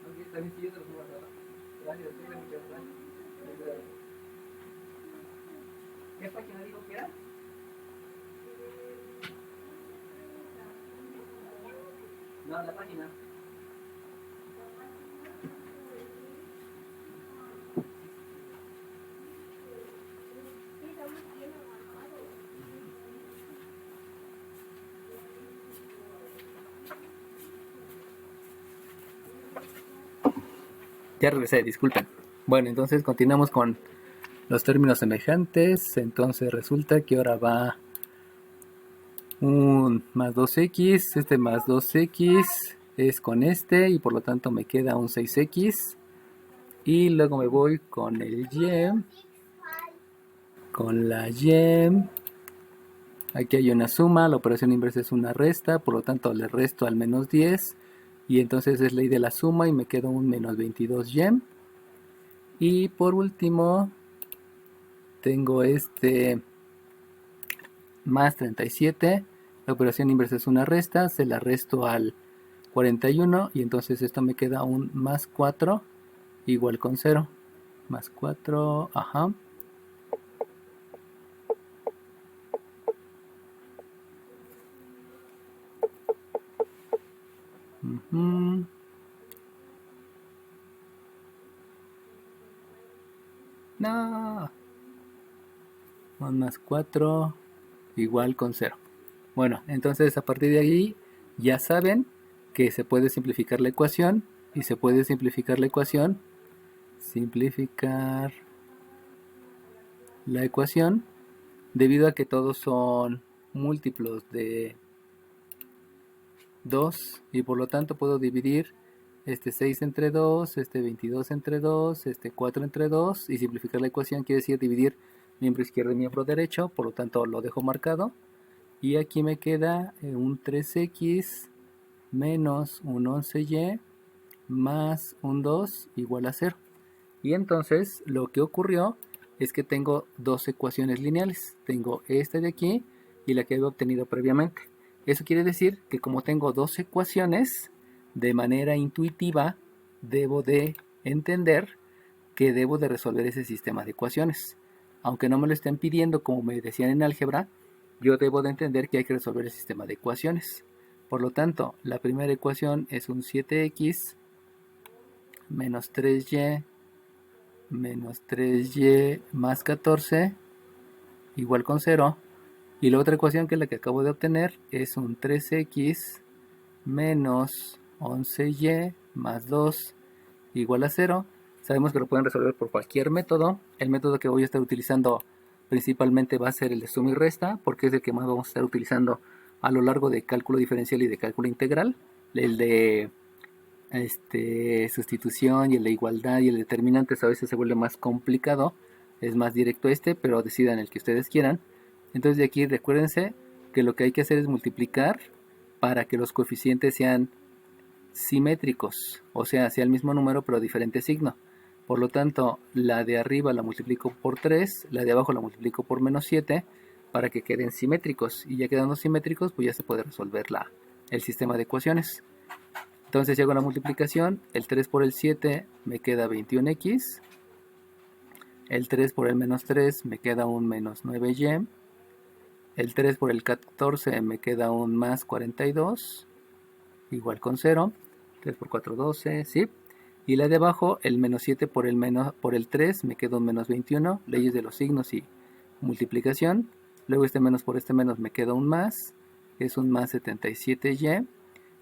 Ok, está bien, sí, yo te lo subo a la. Gracias, tengan muchas gracias. ¿Qué página dijo que era? No, la página. Ya regresé, disculpen. Bueno, entonces continuamos con los términos semejantes. Entonces resulta que ahora va un más 2x. Este más 2x es con este y por lo tanto me queda un 6x. Y luego me voy con el y. Con la y. Aquí hay una suma, la operación inversa es una resta, por lo tanto le resto al menos 10. Y entonces es ley de la suma y me queda un menos 22y. Y por último tengo este más 37. La operación inversa es una resta, se la resto al 41 y entonces esto me queda un más 4 igual con 0. Más 4, ajá. No. 1 más 4 igual con 0. Bueno, entonces a partir de ahí ya saben que se puede simplificar la ecuación y se puede simplificar la ecuación. Simplificar la ecuación debido a que todos son múltiplos de 2 y por lo tanto puedo dividir este 6 entre 2, este 22 entre 2, este 4 entre 2 y simplificar la ecuación quiere decir dividir miembro izquierdo y miembro derecho, por lo tanto lo dejo marcado y aquí me queda un 3x menos un 11y más un 2 igual a 0. Y entonces lo que ocurrió es que tengo dos ecuaciones lineales. Tengo esta de aquí y la que había obtenido previamente. Eso quiere decir que como tengo dos ecuaciones, de manera intuitiva debo de entender que debo de resolver ese sistema de ecuaciones. Aunque no me lo estén pidiendo como me decían en álgebra, yo debo de entender que hay que resolver el sistema de ecuaciones. Por lo tanto, la primera ecuación es un 7x menos 3y más 14 igual con 0. Y la otra ecuación, que es la que acabo de obtener, es un 3x menos 11y más 2 igual a 0. Sabemos que lo pueden resolver por cualquier método. El método que voy a estar utilizando principalmente va a ser el de suma y resta, porque es el que más vamos a estar utilizando a lo largo de cálculo diferencial y de cálculo integral. El de sustitución y el de igualdad y el determinantes a veces se vuelve más complicado. Es más directo pero decidan el que ustedes quieran. Entonces de aquí recuérdense que lo que hay que hacer es multiplicar para que los coeficientes sean simétricos, o sea el mismo número pero diferente signo. Por lo tanto, la de arriba la multiplico por 3, la de abajo la multiplico por menos 7 para que queden simétricos. Y ya quedando simétricos, pues ya se puede resolver el sistema de ecuaciones. Entonces, si hago la multiplicación, el 3 por el 7 me queda 21x. El 3 por el menos 3 me queda un menos 9y. El 3 por el 14 me queda un más 42, igual con 0. 3 por 4, 12, ¿sí? Y la de abajo, el menos 7 por el 3 me queda un menos 21. Leyes de los signos y multiplicación. Luego este menos por este menos me queda un más, que es un más 77y.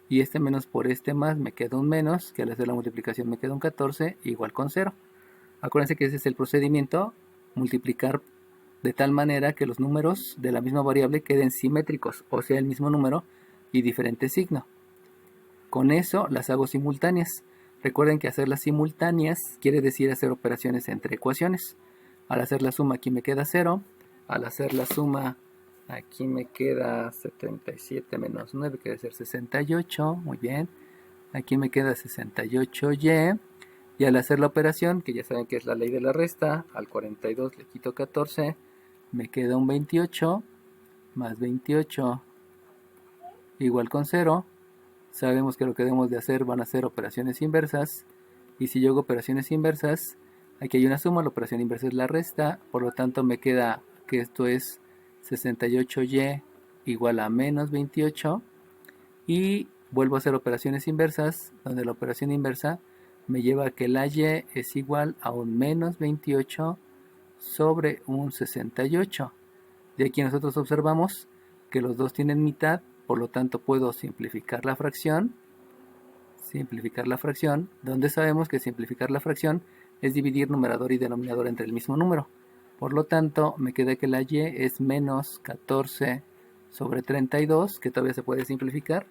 Y este menos por este más me queda un menos, que al hacer la multiplicación me queda un 14, igual con 0. Acuérdense que ese es el procedimiento, multiplicar de tal manera que los números de la misma variable queden simétricos, o sea el mismo número y diferente signo. Con eso las hago simultáneas. Recuerden que hacerlas simultáneas quiere decir hacer operaciones entre ecuaciones. Al hacer la suma aquí me queda 0, al hacer la suma aquí me queda 77 menos 9, que debe ser 68, muy bien. Aquí me queda 68y. Y al hacer la operación, que ya saben que es la ley de la resta, al 42 le quito 14, me queda un 28, más 28, igual con 0. Sabemos que lo que debemos de hacer van a ser operaciones inversas. Y si yo hago operaciones inversas, aquí hay una suma, la operación inversa es la resta. Por lo tanto me queda que esto es 68y igual a menos 28. Y vuelvo a hacer operaciones inversas, donde la operación inversa me lleva a que la y es igual a un menos 28 sobre un 68. De aquí nosotros observamos que los dos tienen mitad, por lo tanto puedo simplificar la fracción, donde sabemos que simplificar la fracción es dividir numerador y denominador entre el mismo número. Por lo tanto, me queda que la y es menos 14 sobre 32, que todavía se puede simplificar.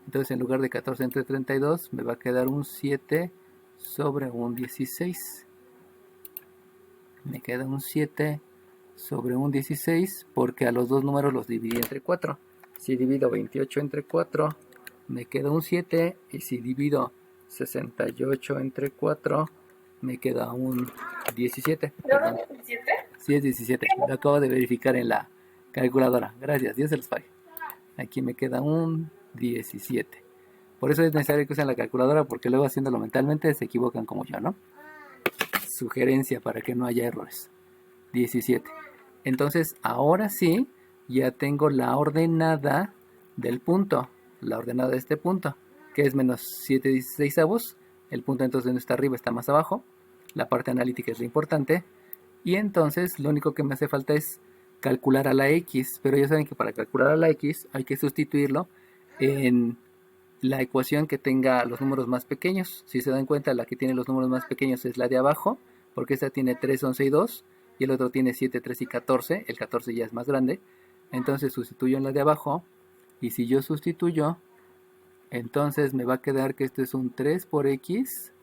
Entonces, en lugar de 14 entre 32, me va a quedar un 7 sobre un 16. Me queda un 7 sobre un 16 porque a los dos números los dividí entre 4. Si divido 28 entre 4, me queda un 7. Y si divido 68 entre 4, me queda un 17. ¿No, 17? Sí, es 17. Lo acabo de verificar en la calculadora. Gracias, Dios se los pague. Aquí me queda un 17. Por eso es necesario que usen la calculadora, porque luego haciéndolo mentalmente se equivocan como yo, ¿no? Sugerencia para que no haya errores. 17. Entonces, ahora sí, ya tengo la ordenada del punto. La ordenada de este punto, que es menos 7/16. El punto entonces no está arriba, está más abajo. La parte analítica es lo importante. Y entonces lo único que me hace falta es calcular a la x. Pero ya saben que para calcular a la x hay que sustituirlo en la ecuación que tenga los números más pequeños. Si se dan cuenta, la que tiene los números más pequeños es la de abajo, porque esta tiene 3, 11 y 2, y el otro tiene 7, 3 y 14. El 14 ya es más grande. Entonces sustituyo en la de abajo, y si yo sustituyo, entonces me va a quedar que esto es un 3 por x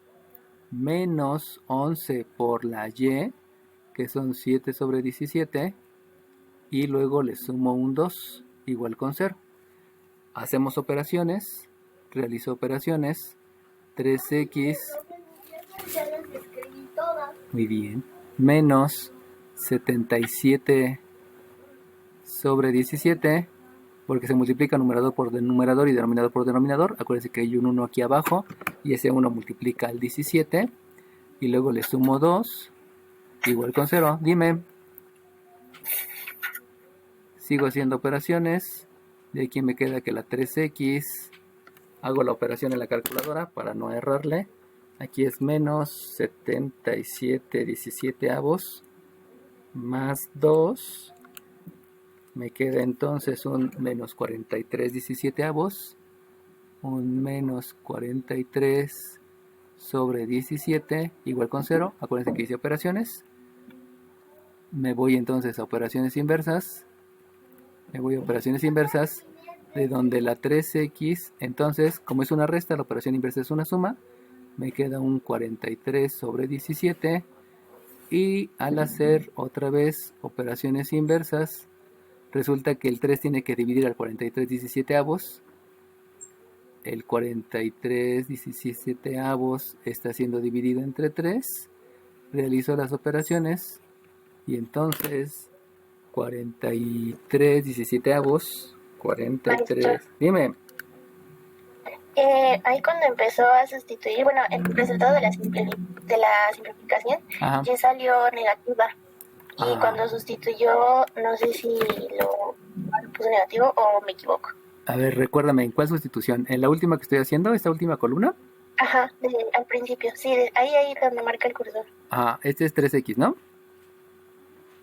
menos 11 por la y, que son 7 sobre 17, y luego le sumo un 2, igual con 0. Hacemos operaciones, realizo operaciones, 3x, Ya las escribí todas. muy bien, menos 77 sobre 17, porque se multiplica numerador por numerador y denominador por denominador. Acuérdense que hay un 1 aquí abajo, y ese 1 multiplica el 17, y luego le sumo 2, igual con 0. Dime. Sigo haciendo operaciones. De aquí me queda que la 3x, hago la operación en la calculadora para no errarle. Aquí es menos 77 17avos más 2. Me queda entonces un menos 43 17avos. Un menos 43 sobre 17, igual con 0. Acuérdense que hice operaciones. Me voy entonces a operaciones inversas. De donde la 3x, entonces, como es una resta, la operación inversa es una suma. Me queda un 43 sobre 17. Y al hacer otra vez operaciones inversas, resulta que el 3 tiene que dividir al 43 17avos. El 43 17avos está siendo dividido entre 3. Realizo las operaciones. Y entonces 43 17avos. 43. Dime. Ahí cuando empezó a sustituir, bueno, el resultado de la simplificación Ajá. ya salió negativa. Y Ah. cuando sustituyó, no sé si lo puso negativo o me equivoco. A ver, recuérdame, ¿en cuál sustitución? ¿En la última que estoy haciendo? ¿Esta última columna? Ajá, al principio, sí, ahí donde marca el cursor. Ajá, este es 3x, ¿no?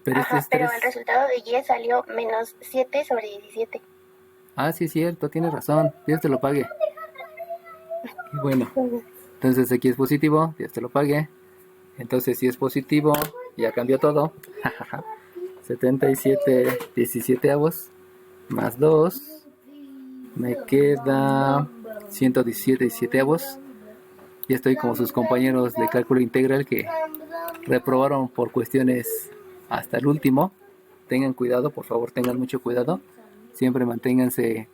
Pero Ajá, este es 3. pero el resultado de Y salió menos 7 sobre 17. Ah, sí es cierto, tienes razón. Dios te lo pague. Y bueno, entonces aquí es positivo, Dios te lo pague. Entonces si es positivo, ya cambió todo. 77 17avos más 2. Me queda 117 17avos. Ya estoy como sus compañeros de cálculo integral que reprobaron por cuestiones hasta el último. Tengan cuidado, por favor, tengan mucho cuidado. Siempre manténganse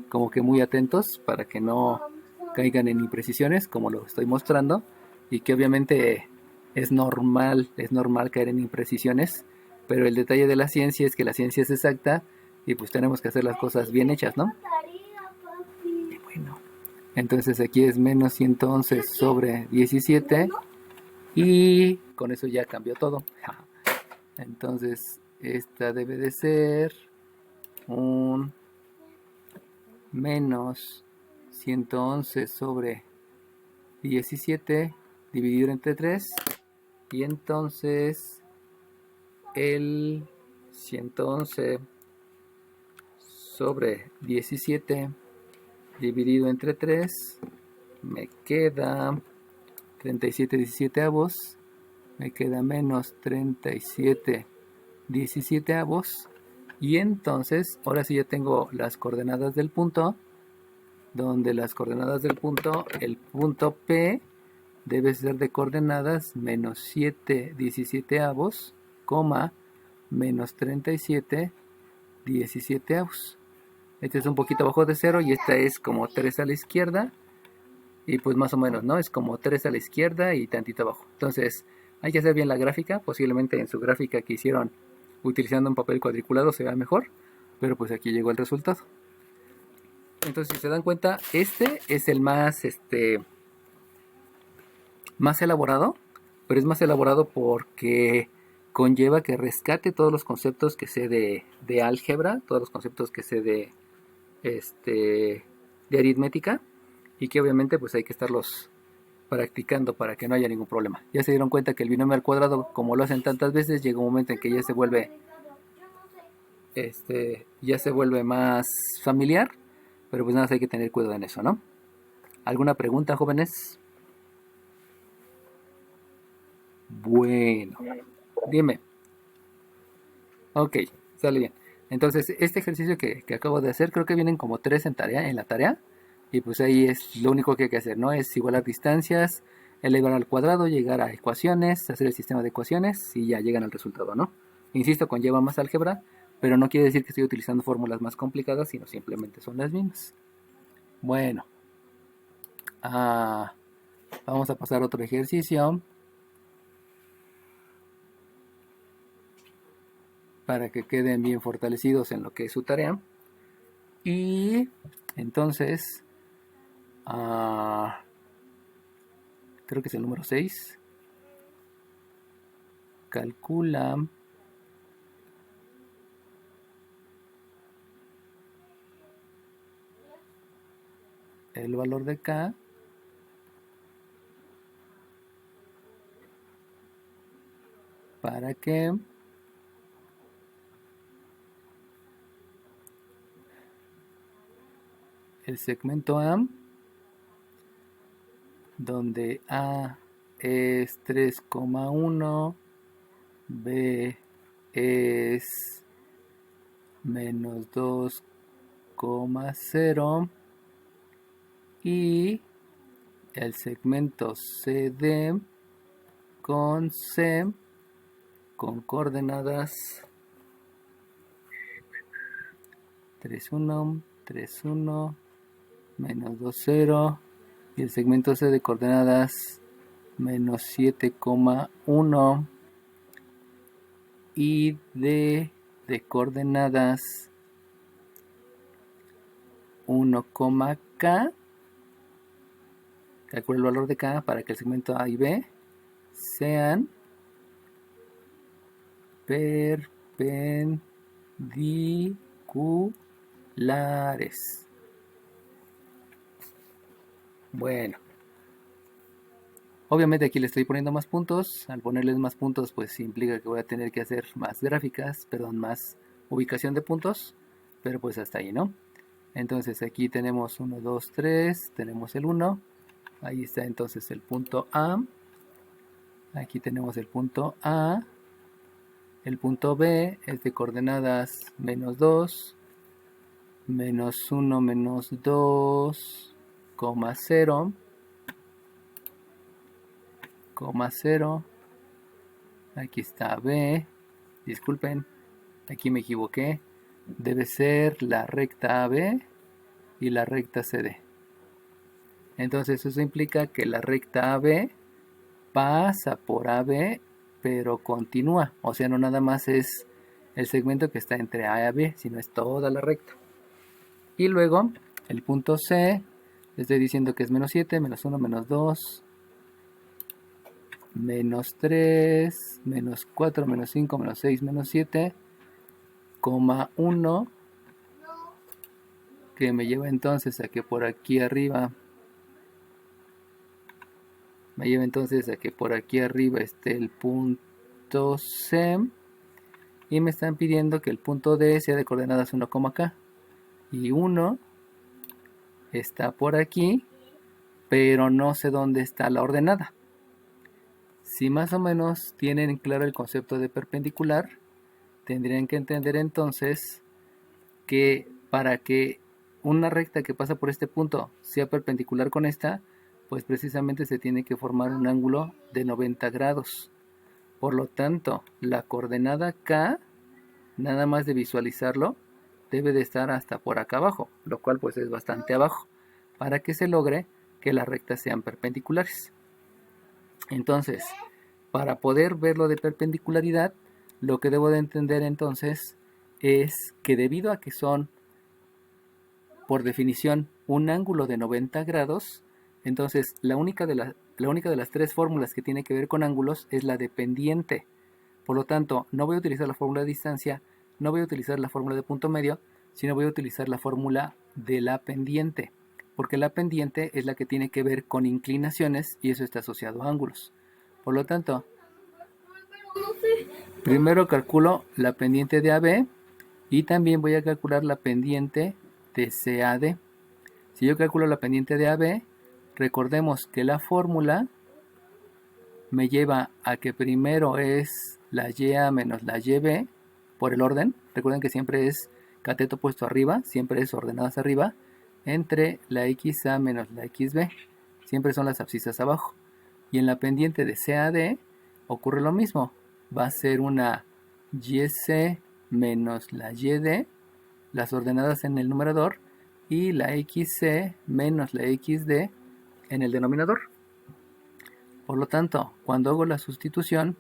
como que muy atentos para que no caigan en imprecisiones, como lo estoy mostrando, y que obviamente es normal caer en imprecisiones, pero el detalle de la ciencia es que la ciencia es exacta y pues tenemos que hacer las cosas bien hechas, ¿no? Y bueno, entonces aquí es menos 111 sobre 17 y con eso ya cambió todo. Entonces esta debe de ser un menos 111 sobre 17 dividido entre 3, y entonces el 111 sobre 17 dividido entre 3 me queda 37 17avos, me queda menos 37 17avos. Y entonces, ahora sí ya tengo las coordenadas del punto, donde las coordenadas del punto, el punto P debe ser de coordenadas menos 7 17avos, coma, menos 37 17avos. Este es un poquito abajo de 0 y esta es como 3 a la izquierda. Y pues más o menos, ¿no? Es como 3 a la izquierda y tantito abajo. Entonces, hay que hacer bien la gráfica. Posiblemente en su gráfica que hicieron utilizando un papel cuadriculado se vea mejor, pero pues aquí llegó el resultado. Entonces, si se dan cuenta, este es el más elaborado, pero es más elaborado porque conlleva que rescate todos los conceptos que sé de álgebra, todos los conceptos que sé de aritmética, y que obviamente pues hay que estarlos practicando para que no haya ningún problema. Ya se dieron cuenta que el binomio al cuadrado, como lo hacen tantas veces, llega un momento en que ya se vuelve más familiar, pero pues nada más hay que tener cuidado en eso, ¿no? ¿Alguna pregunta, jóvenes? Bueno, dime. Ok, sale bien. Entonces, este ejercicio que acabo de hacer, creo que vienen como 3 en la tarea. Y pues ahí es lo único que hay que hacer, ¿no? Es igualar distancias, elevar al cuadrado, llegar a ecuaciones, hacer el sistema de ecuaciones y ya llegan al resultado, ¿no? Insisto, conlleva más álgebra, pero no quiere decir que estoy utilizando fórmulas más complicadas, sino simplemente son las mismas. Bueno, vamos a pasar a otro ejercicio para que queden bien fortalecidos en lo que es su tarea. Y entonces, creo que es el número 6. Calcula el valor de K para que el segmento A, donde A es 3,1, B es menos 2,0 y el segmento CD con C con coordenadas 3,1, 3,1, menos 2,0 y el segmento C de coordenadas menos 7,1 y de coordenadas 1,K. Calcula el valor de K para que el segmento A y B sean perpendiculares. Bueno, obviamente aquí le estoy poniendo más puntos. Al ponerles más puntos, pues implica que voy a tener que hacer más gráficas, más ubicación de puntos, pero pues hasta ahí, ¿no? Entonces aquí tenemos 1, 2, 3, tenemos el 1, ahí está entonces el punto A, aquí tenemos el punto A, el punto B es de coordenadas menos 2, menos 1, menos 2, 0, 0, aquí está B, disculpen, aquí me equivoqué, debe ser la recta AB y la recta CD. Entonces eso implica que la recta AB pasa por AB, pero continúa, o sea, no nada más es el segmento que está entre A y B, sino es toda la recta. Y luego el punto C, le estoy diciendo que es menos 7, menos 1, menos 2, menos 3, menos 4, menos 5, menos 6, menos 7, 1, que me lleva entonces a que por aquí arriba esté el punto C, y me están pidiendo que el punto D sea de coordenadas 1,K, y 1 está por aquí, pero no sé dónde está la ordenada. Si más o menos tienen claro el concepto de perpendicular, tendrían que entender entonces que para que una recta que pasa por este punto sea perpendicular con esta, pues precisamente se tiene que formar un ángulo de 90 grados. Por lo tanto, la coordenada K, nada más de visualizarlo, debe de estar hasta por acá abajo, lo cual pues es bastante abajo, para que se logre que las rectas sean perpendiculares. Entonces, para poder ver lo de perpendicularidad, lo que debo de entender entonces es que debido a que son, por definición, un ángulo de 90 grados, entonces la única de las 3 fórmulas que tiene que ver con ángulos es la de pendiente. Por lo tanto, no voy a utilizar la fórmula de distancia, no voy a utilizar la fórmula de punto medio, sino voy a utilizar la fórmula de la pendiente, porque la pendiente es la que tiene que ver con inclinaciones y eso está asociado a ángulos. Por lo tanto, primero calculo la pendiente de AB y también voy a calcular la pendiente de CAD. Si yo calculo la pendiente de AB, Recordemos que la fórmula me lleva a que primero es la YA menos la YB por el orden. Recuerden que siempre es cateto puesto arriba, siempre es ordenado hacia arriba, entre la XA menos la XB. Siempre son las abscisas abajo. Y en la pendiente de CAD ocurre lo mismo. Va a ser una YC menos la YD, las ordenadas en el numerador, y la XC menos la XD en el denominador. Por lo tanto, cuando hago la sustitución,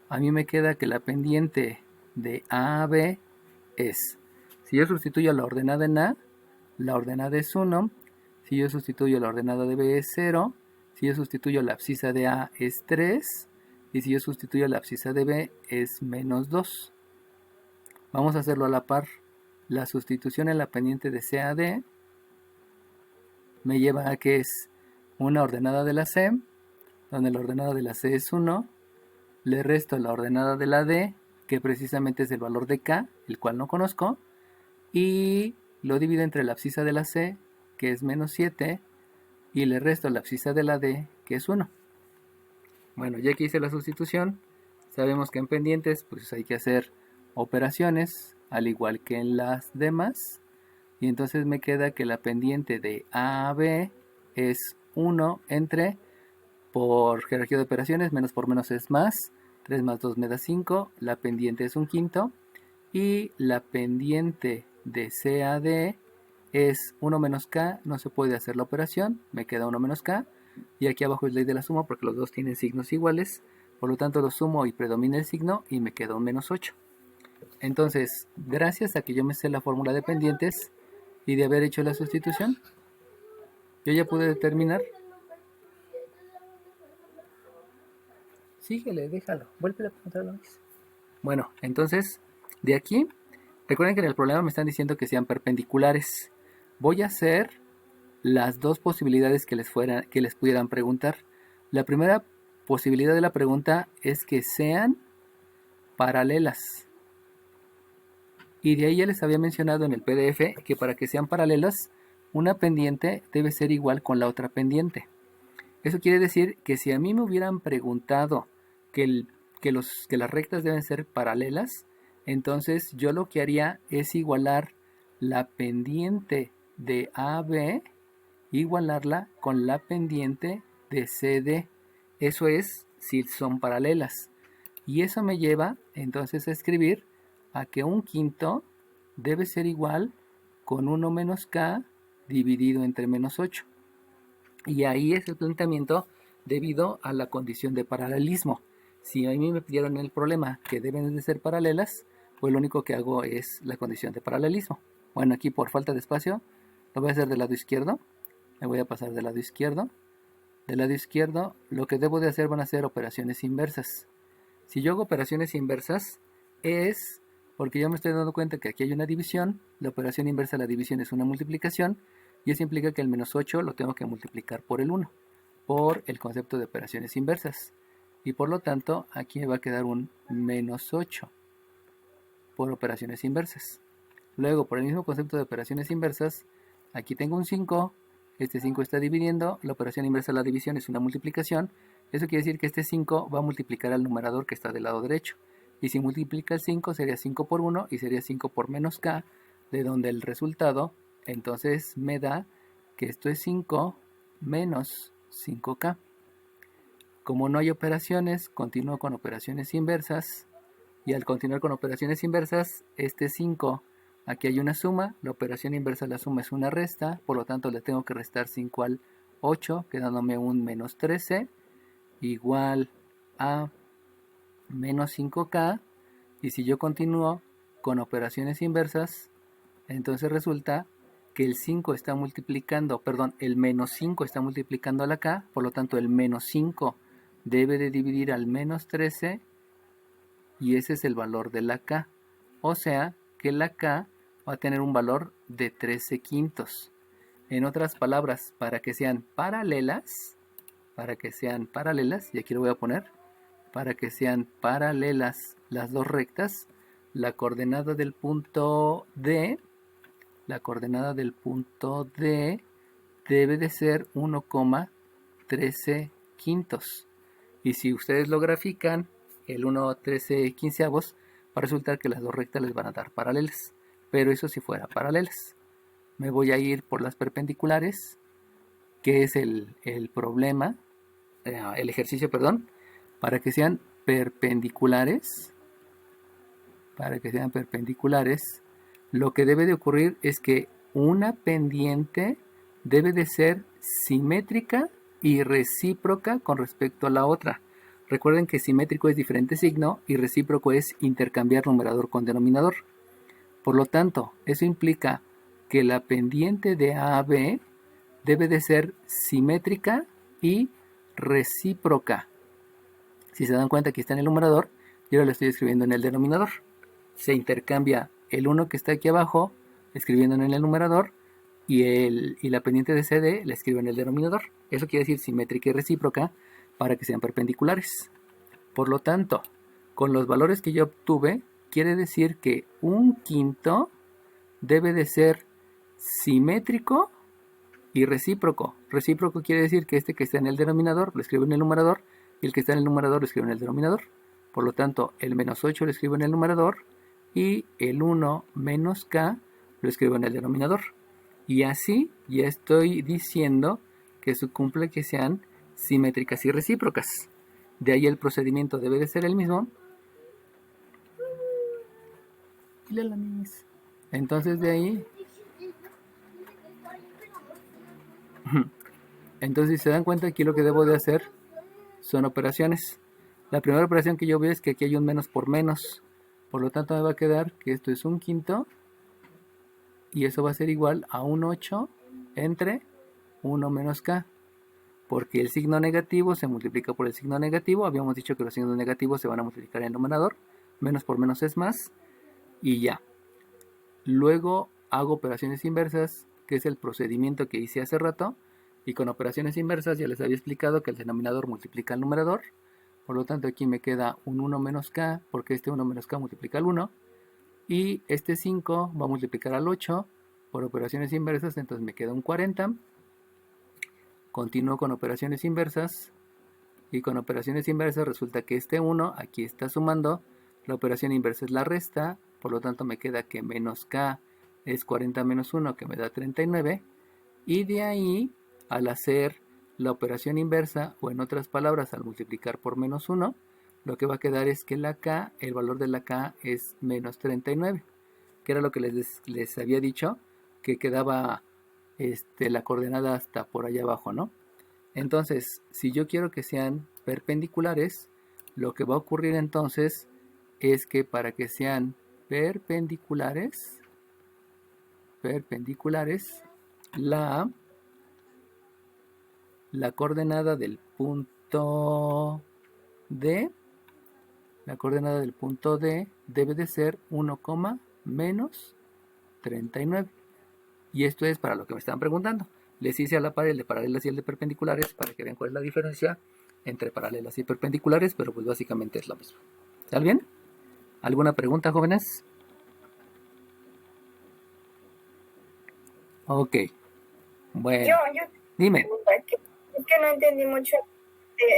a mí me queda que la pendiente de A a B es, si yo sustituyo la ordenada en A, la ordenada es 1, si yo sustituyo la ordenada de B es 0, si yo sustituyo la abscisa de A es 3, y si yo sustituyo la abscisa de B es menos 2. Vamos a hacerlo a la par. La sustitución en la pendiente de CAD me lleva a que es una ordenada de la C, donde la ordenada de la C es 1, le resto la ordenada de la D, que precisamente es el valor de K, el cual no conozco, y lo divido entre la abscisa de la C, que es menos 7, y le resto la abscisa de la D, que es 1. Bueno, ya que hice la sustitución, sabemos que en pendientes pues hay que hacer operaciones, al igual que en las demás, y entonces me queda que la pendiente de A a B es 1 entre, por jerarquía de operaciones, menos por menos es más, 3 más 2 me da 5, la pendiente es un quinto, y la pendiente de CAD es 1 menos K, no se puede hacer la operación, me queda 1 menos K, y aquí abajo es ley de la suma porque los dos tienen signos iguales, por lo tanto lo sumo y predomina el signo y me queda un menos 8. Entonces, gracias a que yo me sé la fórmula de pendientes y de haber hecho la sustitución, yo ya pude determinar. Síguele, déjalo, vuelve a preguntar lo mismo. Bueno, entonces, de aquí, recuerden que en el problema me están diciendo que sean perpendiculares. Voy a hacer las dos posibilidades que les pudieran preguntar. La primera posibilidad de la pregunta es que sean paralelas. Y de ahí ya les había mencionado en el PDF que para que sean paralelas, una pendiente debe ser igual con la otra pendiente. Eso quiere decir que si a mí me hubieran preguntado que las rectas deben ser paralelas, entonces yo lo que haría es igualar la pendiente de AB, igualarla con la pendiente de CD. Eso es si son paralelas. Y eso me lleva entonces a escribir a que un quinto debe ser igual con 1 menos K dividido entre menos 8. Y ahí es el planteamiento debido a la condición de paralelismo. Si a mí me pidieron el problema que deben de ser paralelas, pues lo único que hago es la condición de paralelismo. Bueno, aquí por falta de espacio lo voy a hacer del lado izquierdo. Me voy a pasar del lado izquierdo. Del lado izquierdo lo que debo de hacer van a ser operaciones inversas. Si yo hago operaciones inversas es porque yo me estoy dando cuenta que aquí hay una división. La operación inversa a la división es una multiplicación. Y eso implica que el menos 8 lo tengo que multiplicar por el 1. Por el concepto de operaciones inversas. Y por lo tanto aquí me va a quedar un menos 8 por operaciones inversas. Luego por el mismo concepto de operaciones inversas, aquí tengo un 5. Este 5 está dividiendo. La operación inversa a la división es una multiplicación. Eso quiere decir que este 5 va a multiplicar al numerador que está del lado derecho. Y si multiplica el 5 sería 5 por 1 y sería 5 por menos K, de donde el resultado entonces me da que esto es 5 menos 5K. Como no hay operaciones, continúo con operaciones inversas. Y al continuar con operaciones inversas, este 5, aquí hay una suma. La operación inversa a la suma es una resta. Por lo tanto, le tengo que restar 5 al 8, quedándome un menos 13. Igual a menos 5K. Y si yo continúo con operaciones inversas, entonces resulta que el 5 está multiplicando, perdón, el menos 5 está multiplicando a la K, por lo tanto el menos 5 debe de dividir al menos 13 y ese es el valor de la K. O sea que la K va a tener un valor de 13 quintos. En otras palabras, para que sean paralelas, y aquí lo voy a poner, para que sean paralelas las dos rectas, la coordenada del punto D debe de ser 1, 13 quintos. Y si ustedes lo grafican, el 1 13 quinceavos, va a resultar que las dos rectas les van a dar paralelas. Pero eso si fuera paralelas. Me voy a ir por las perpendiculares, que es el problema, el ejercicio, perdón, para que sean perpendiculares. Lo que debe de ocurrir es que una pendiente debe de ser simétrica y recíproca con respecto a la otra. Recuerden que simétrico es diferente signo y recíproco es intercambiar numerador con denominador. Por lo tanto, eso implica que la pendiente de AB debe de ser simétrica y recíproca. Si se dan cuenta, aquí está en el numerador y ahora lo estoy escribiendo en el denominador. Se intercambia el 1 que está aquí abajo, escribiendo en el numerador, y la pendiente de CD la escribo en el denominador. Eso quiere decir simétrica y recíproca para que sean perpendiculares. Por lo tanto, con los valores que yo obtuve, quiere decir que un quinto debe de ser simétrico y recíproco. Recíproco quiere decir que este que está en el denominador lo escribo en el numerador y el que está en el numerador lo escribo en el denominador. Por lo tanto, el menos 8 lo escribo en el numerador y el 1 menos k lo escribo en el denominador. Y así ya estoy diciendo que su cumple que sean simétricas y recíprocas. De ahí el procedimiento debe de ser el mismo. Entonces de ahí... Entonces si se dan cuenta, aquí lo que debo de hacer son operaciones. La primera operación que yo veo es que aquí hay un menos por menos. Por lo tanto me va a quedar que esto es un quinto. Y eso va a ser igual a un 8 entre 1 menos k. Porque el signo negativo se multiplica por el signo negativo. Habíamos dicho que los signos negativos se van a multiplicar en el numerador. Menos por menos es más. Y ya. Luego hago operaciones inversas, que es el procedimiento que hice hace rato. Y con operaciones inversas ya les había explicado que el denominador multiplica el numerador. Por lo tanto aquí me queda un 1 menos k, porque este 1 menos k multiplica el 1. Y este 5 va a multiplicar al 8 por operaciones inversas, entonces me queda un 40. Continúo con operaciones inversas. Y con operaciones inversas resulta que este 1 aquí está sumando. La operación inversa es la resta, por lo tanto me queda que menos k es 40 menos 1, que me da 39. Y de ahí, al hacer la operación inversa, o en otras palabras, al multiplicar por menos 1, lo que va a quedar es que la k, el valor de la k es menos 39, que era lo que les había dicho, que quedaba la coordenada hasta por allá abajo, ¿no? Entonces, si yo quiero que sean perpendiculares, lo que va a ocurrir entonces es que para que sean perpendiculares, la coordenada del punto D, debe de ser 1, menos 39. Y esto es para lo que me estaban preguntando. Les hice a la par el de paralelas y el de perpendiculares para que vean cuál es la diferencia entre paralelas y perpendiculares, pero pues básicamente es lo mismo. ¿Está bien? ¿Alguna pregunta, jóvenes? Ok. Bueno. Yo Dime. es que no entendí mucho.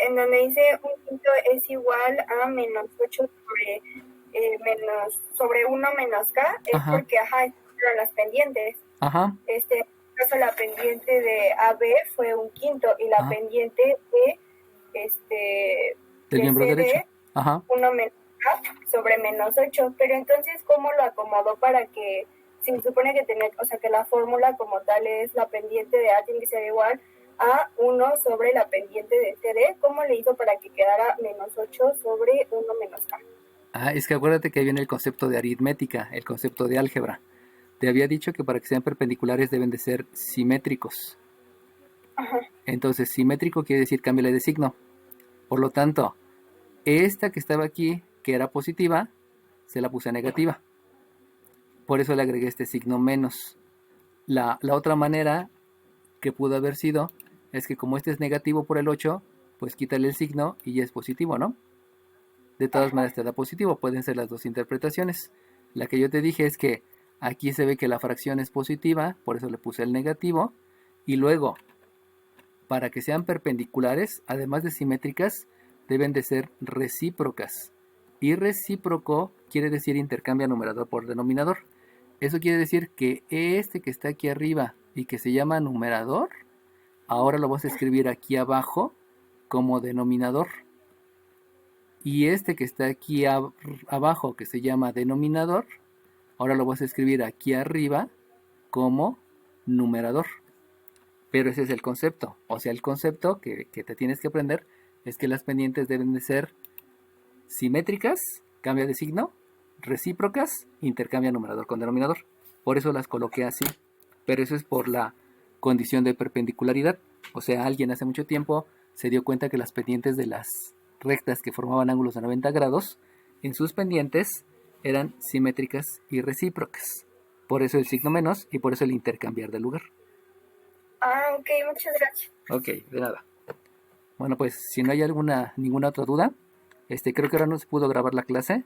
En donde dice un quinto es igual a menos 8 sobre 1 menos k, es Ajá. porque, eran las pendientes. Ajá. En este caso, la pendiente de AB fue un quinto y la Ajá. pendiente de Del miembro CD, derecho. Ajá. 1 menos k sobre menos 8. Pero entonces, ¿cómo lo acomodó para que, si se supone que tenía, o sea, que la fórmula como tal es la pendiente de A tiene que ser igual a 1 sobre la pendiente de CD, ¿cómo le hizo para que quedara menos 8 sobre 1 menos k? Es que acuérdate que ahí viene el concepto de aritmética, el concepto de álgebra. Te había dicho que para que sean perpendiculares deben de ser simétricos. Ajá. Entonces, simétrico quiere decir cámbiale de signo. Por lo tanto, esta que estaba aquí, que era positiva, se la puse a negativa. Por eso le agregué este signo menos. La otra manera que pudo haber sido es que como este es negativo por el 8, pues quítale el signo y ya es positivo, ¿no? De todas maneras te da positivo, pueden ser las dos interpretaciones. La que yo te dije es que aquí se ve que la fracción es positiva, por eso le puse el negativo, y luego para que sean perpendiculares, además de simétricas, deben de ser recíprocas. Y recíproco quiere decir intercambia numerador por denominador. Eso quiere decir que este que está aquí arriba y que se llama numerador, ahora lo vas a escribir aquí abajo como denominador. Y este que está aquí abajo, que se llama denominador, ahora lo vas a escribir aquí arriba como numerador. Pero ese es el concepto. O sea, el concepto que te tienes que aprender es que las pendientes deben de ser simétricas, cambia de signo, recíprocas, intercambia numerador con denominador. Por eso las coloqué así. Pero eso es por la condición de perpendicularidad. O sea, alguien hace mucho tiempo se dio cuenta que las pendientes de las rectas que formaban ángulos de 90 grados, en sus pendientes eran simétricas y recíprocas. Por eso el signo menos y por eso el intercambiar de lugar. Ah, ok, muchas gracias. Ok, de nada. Bueno, pues si no hay ninguna otra duda, creo que ahora no se pudo grabar la clase.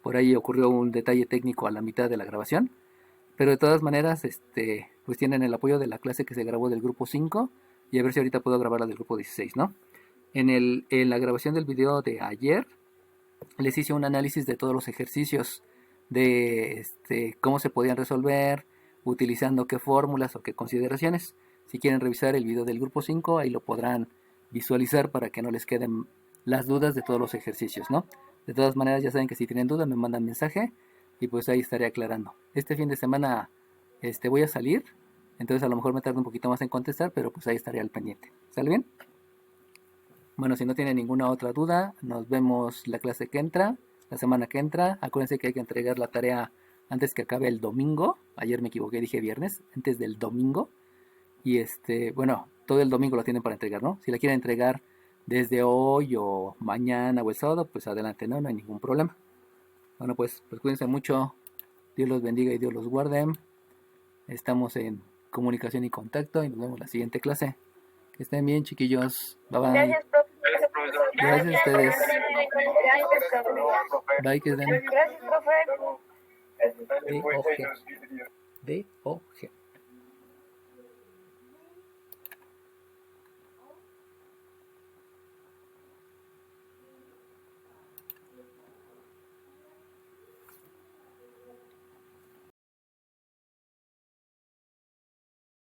Por ahí ocurrió un detalle técnico a la mitad de la grabación. Pero de todas maneras, pues tienen el apoyo de la clase que se grabó del grupo 5. Y a ver si ahorita puedo grabar la del grupo 16, ¿no? En la grabación del video de ayer, les hice un análisis de todos los ejercicios. De cómo se podían resolver, utilizando qué fórmulas o qué consideraciones. Si quieren revisar el video del grupo 5, ahí lo podrán visualizar para que no les queden las dudas de todos los ejercicios, ¿no? De todas maneras, ya saben que si tienen dudas me mandan mensaje y pues ahí estaré aclarando. Este fin de semana voy a salir, entonces a lo mejor me tardo un poquito más en contestar, pero pues ahí estaré al pendiente. ¿Sale bien? Bueno, si no tienen ninguna otra duda, nos vemos la clase que entra, la semana que entra. Acuérdense que hay que entregar la tarea antes que acabe el domingo. Ayer me equivoqué, dije viernes, antes del domingo. Y bueno, todo el domingo lo tienen para entregar, ¿no? Si la quieren entregar desde hoy o mañana o el sábado, pues adelante, no hay ningún problema. Bueno, pues cuídense mucho. Dios los bendiga y Dios los guarde. Estamos en comunicación y contacto y nos vemos en la siguiente clase. Que estén bien, chiquillos. Bye bye. Gracias, profe. Gracias a ustedes. Gracias, profe. Bye, que estén. Gracias, profe. D-O-G. D-O-G.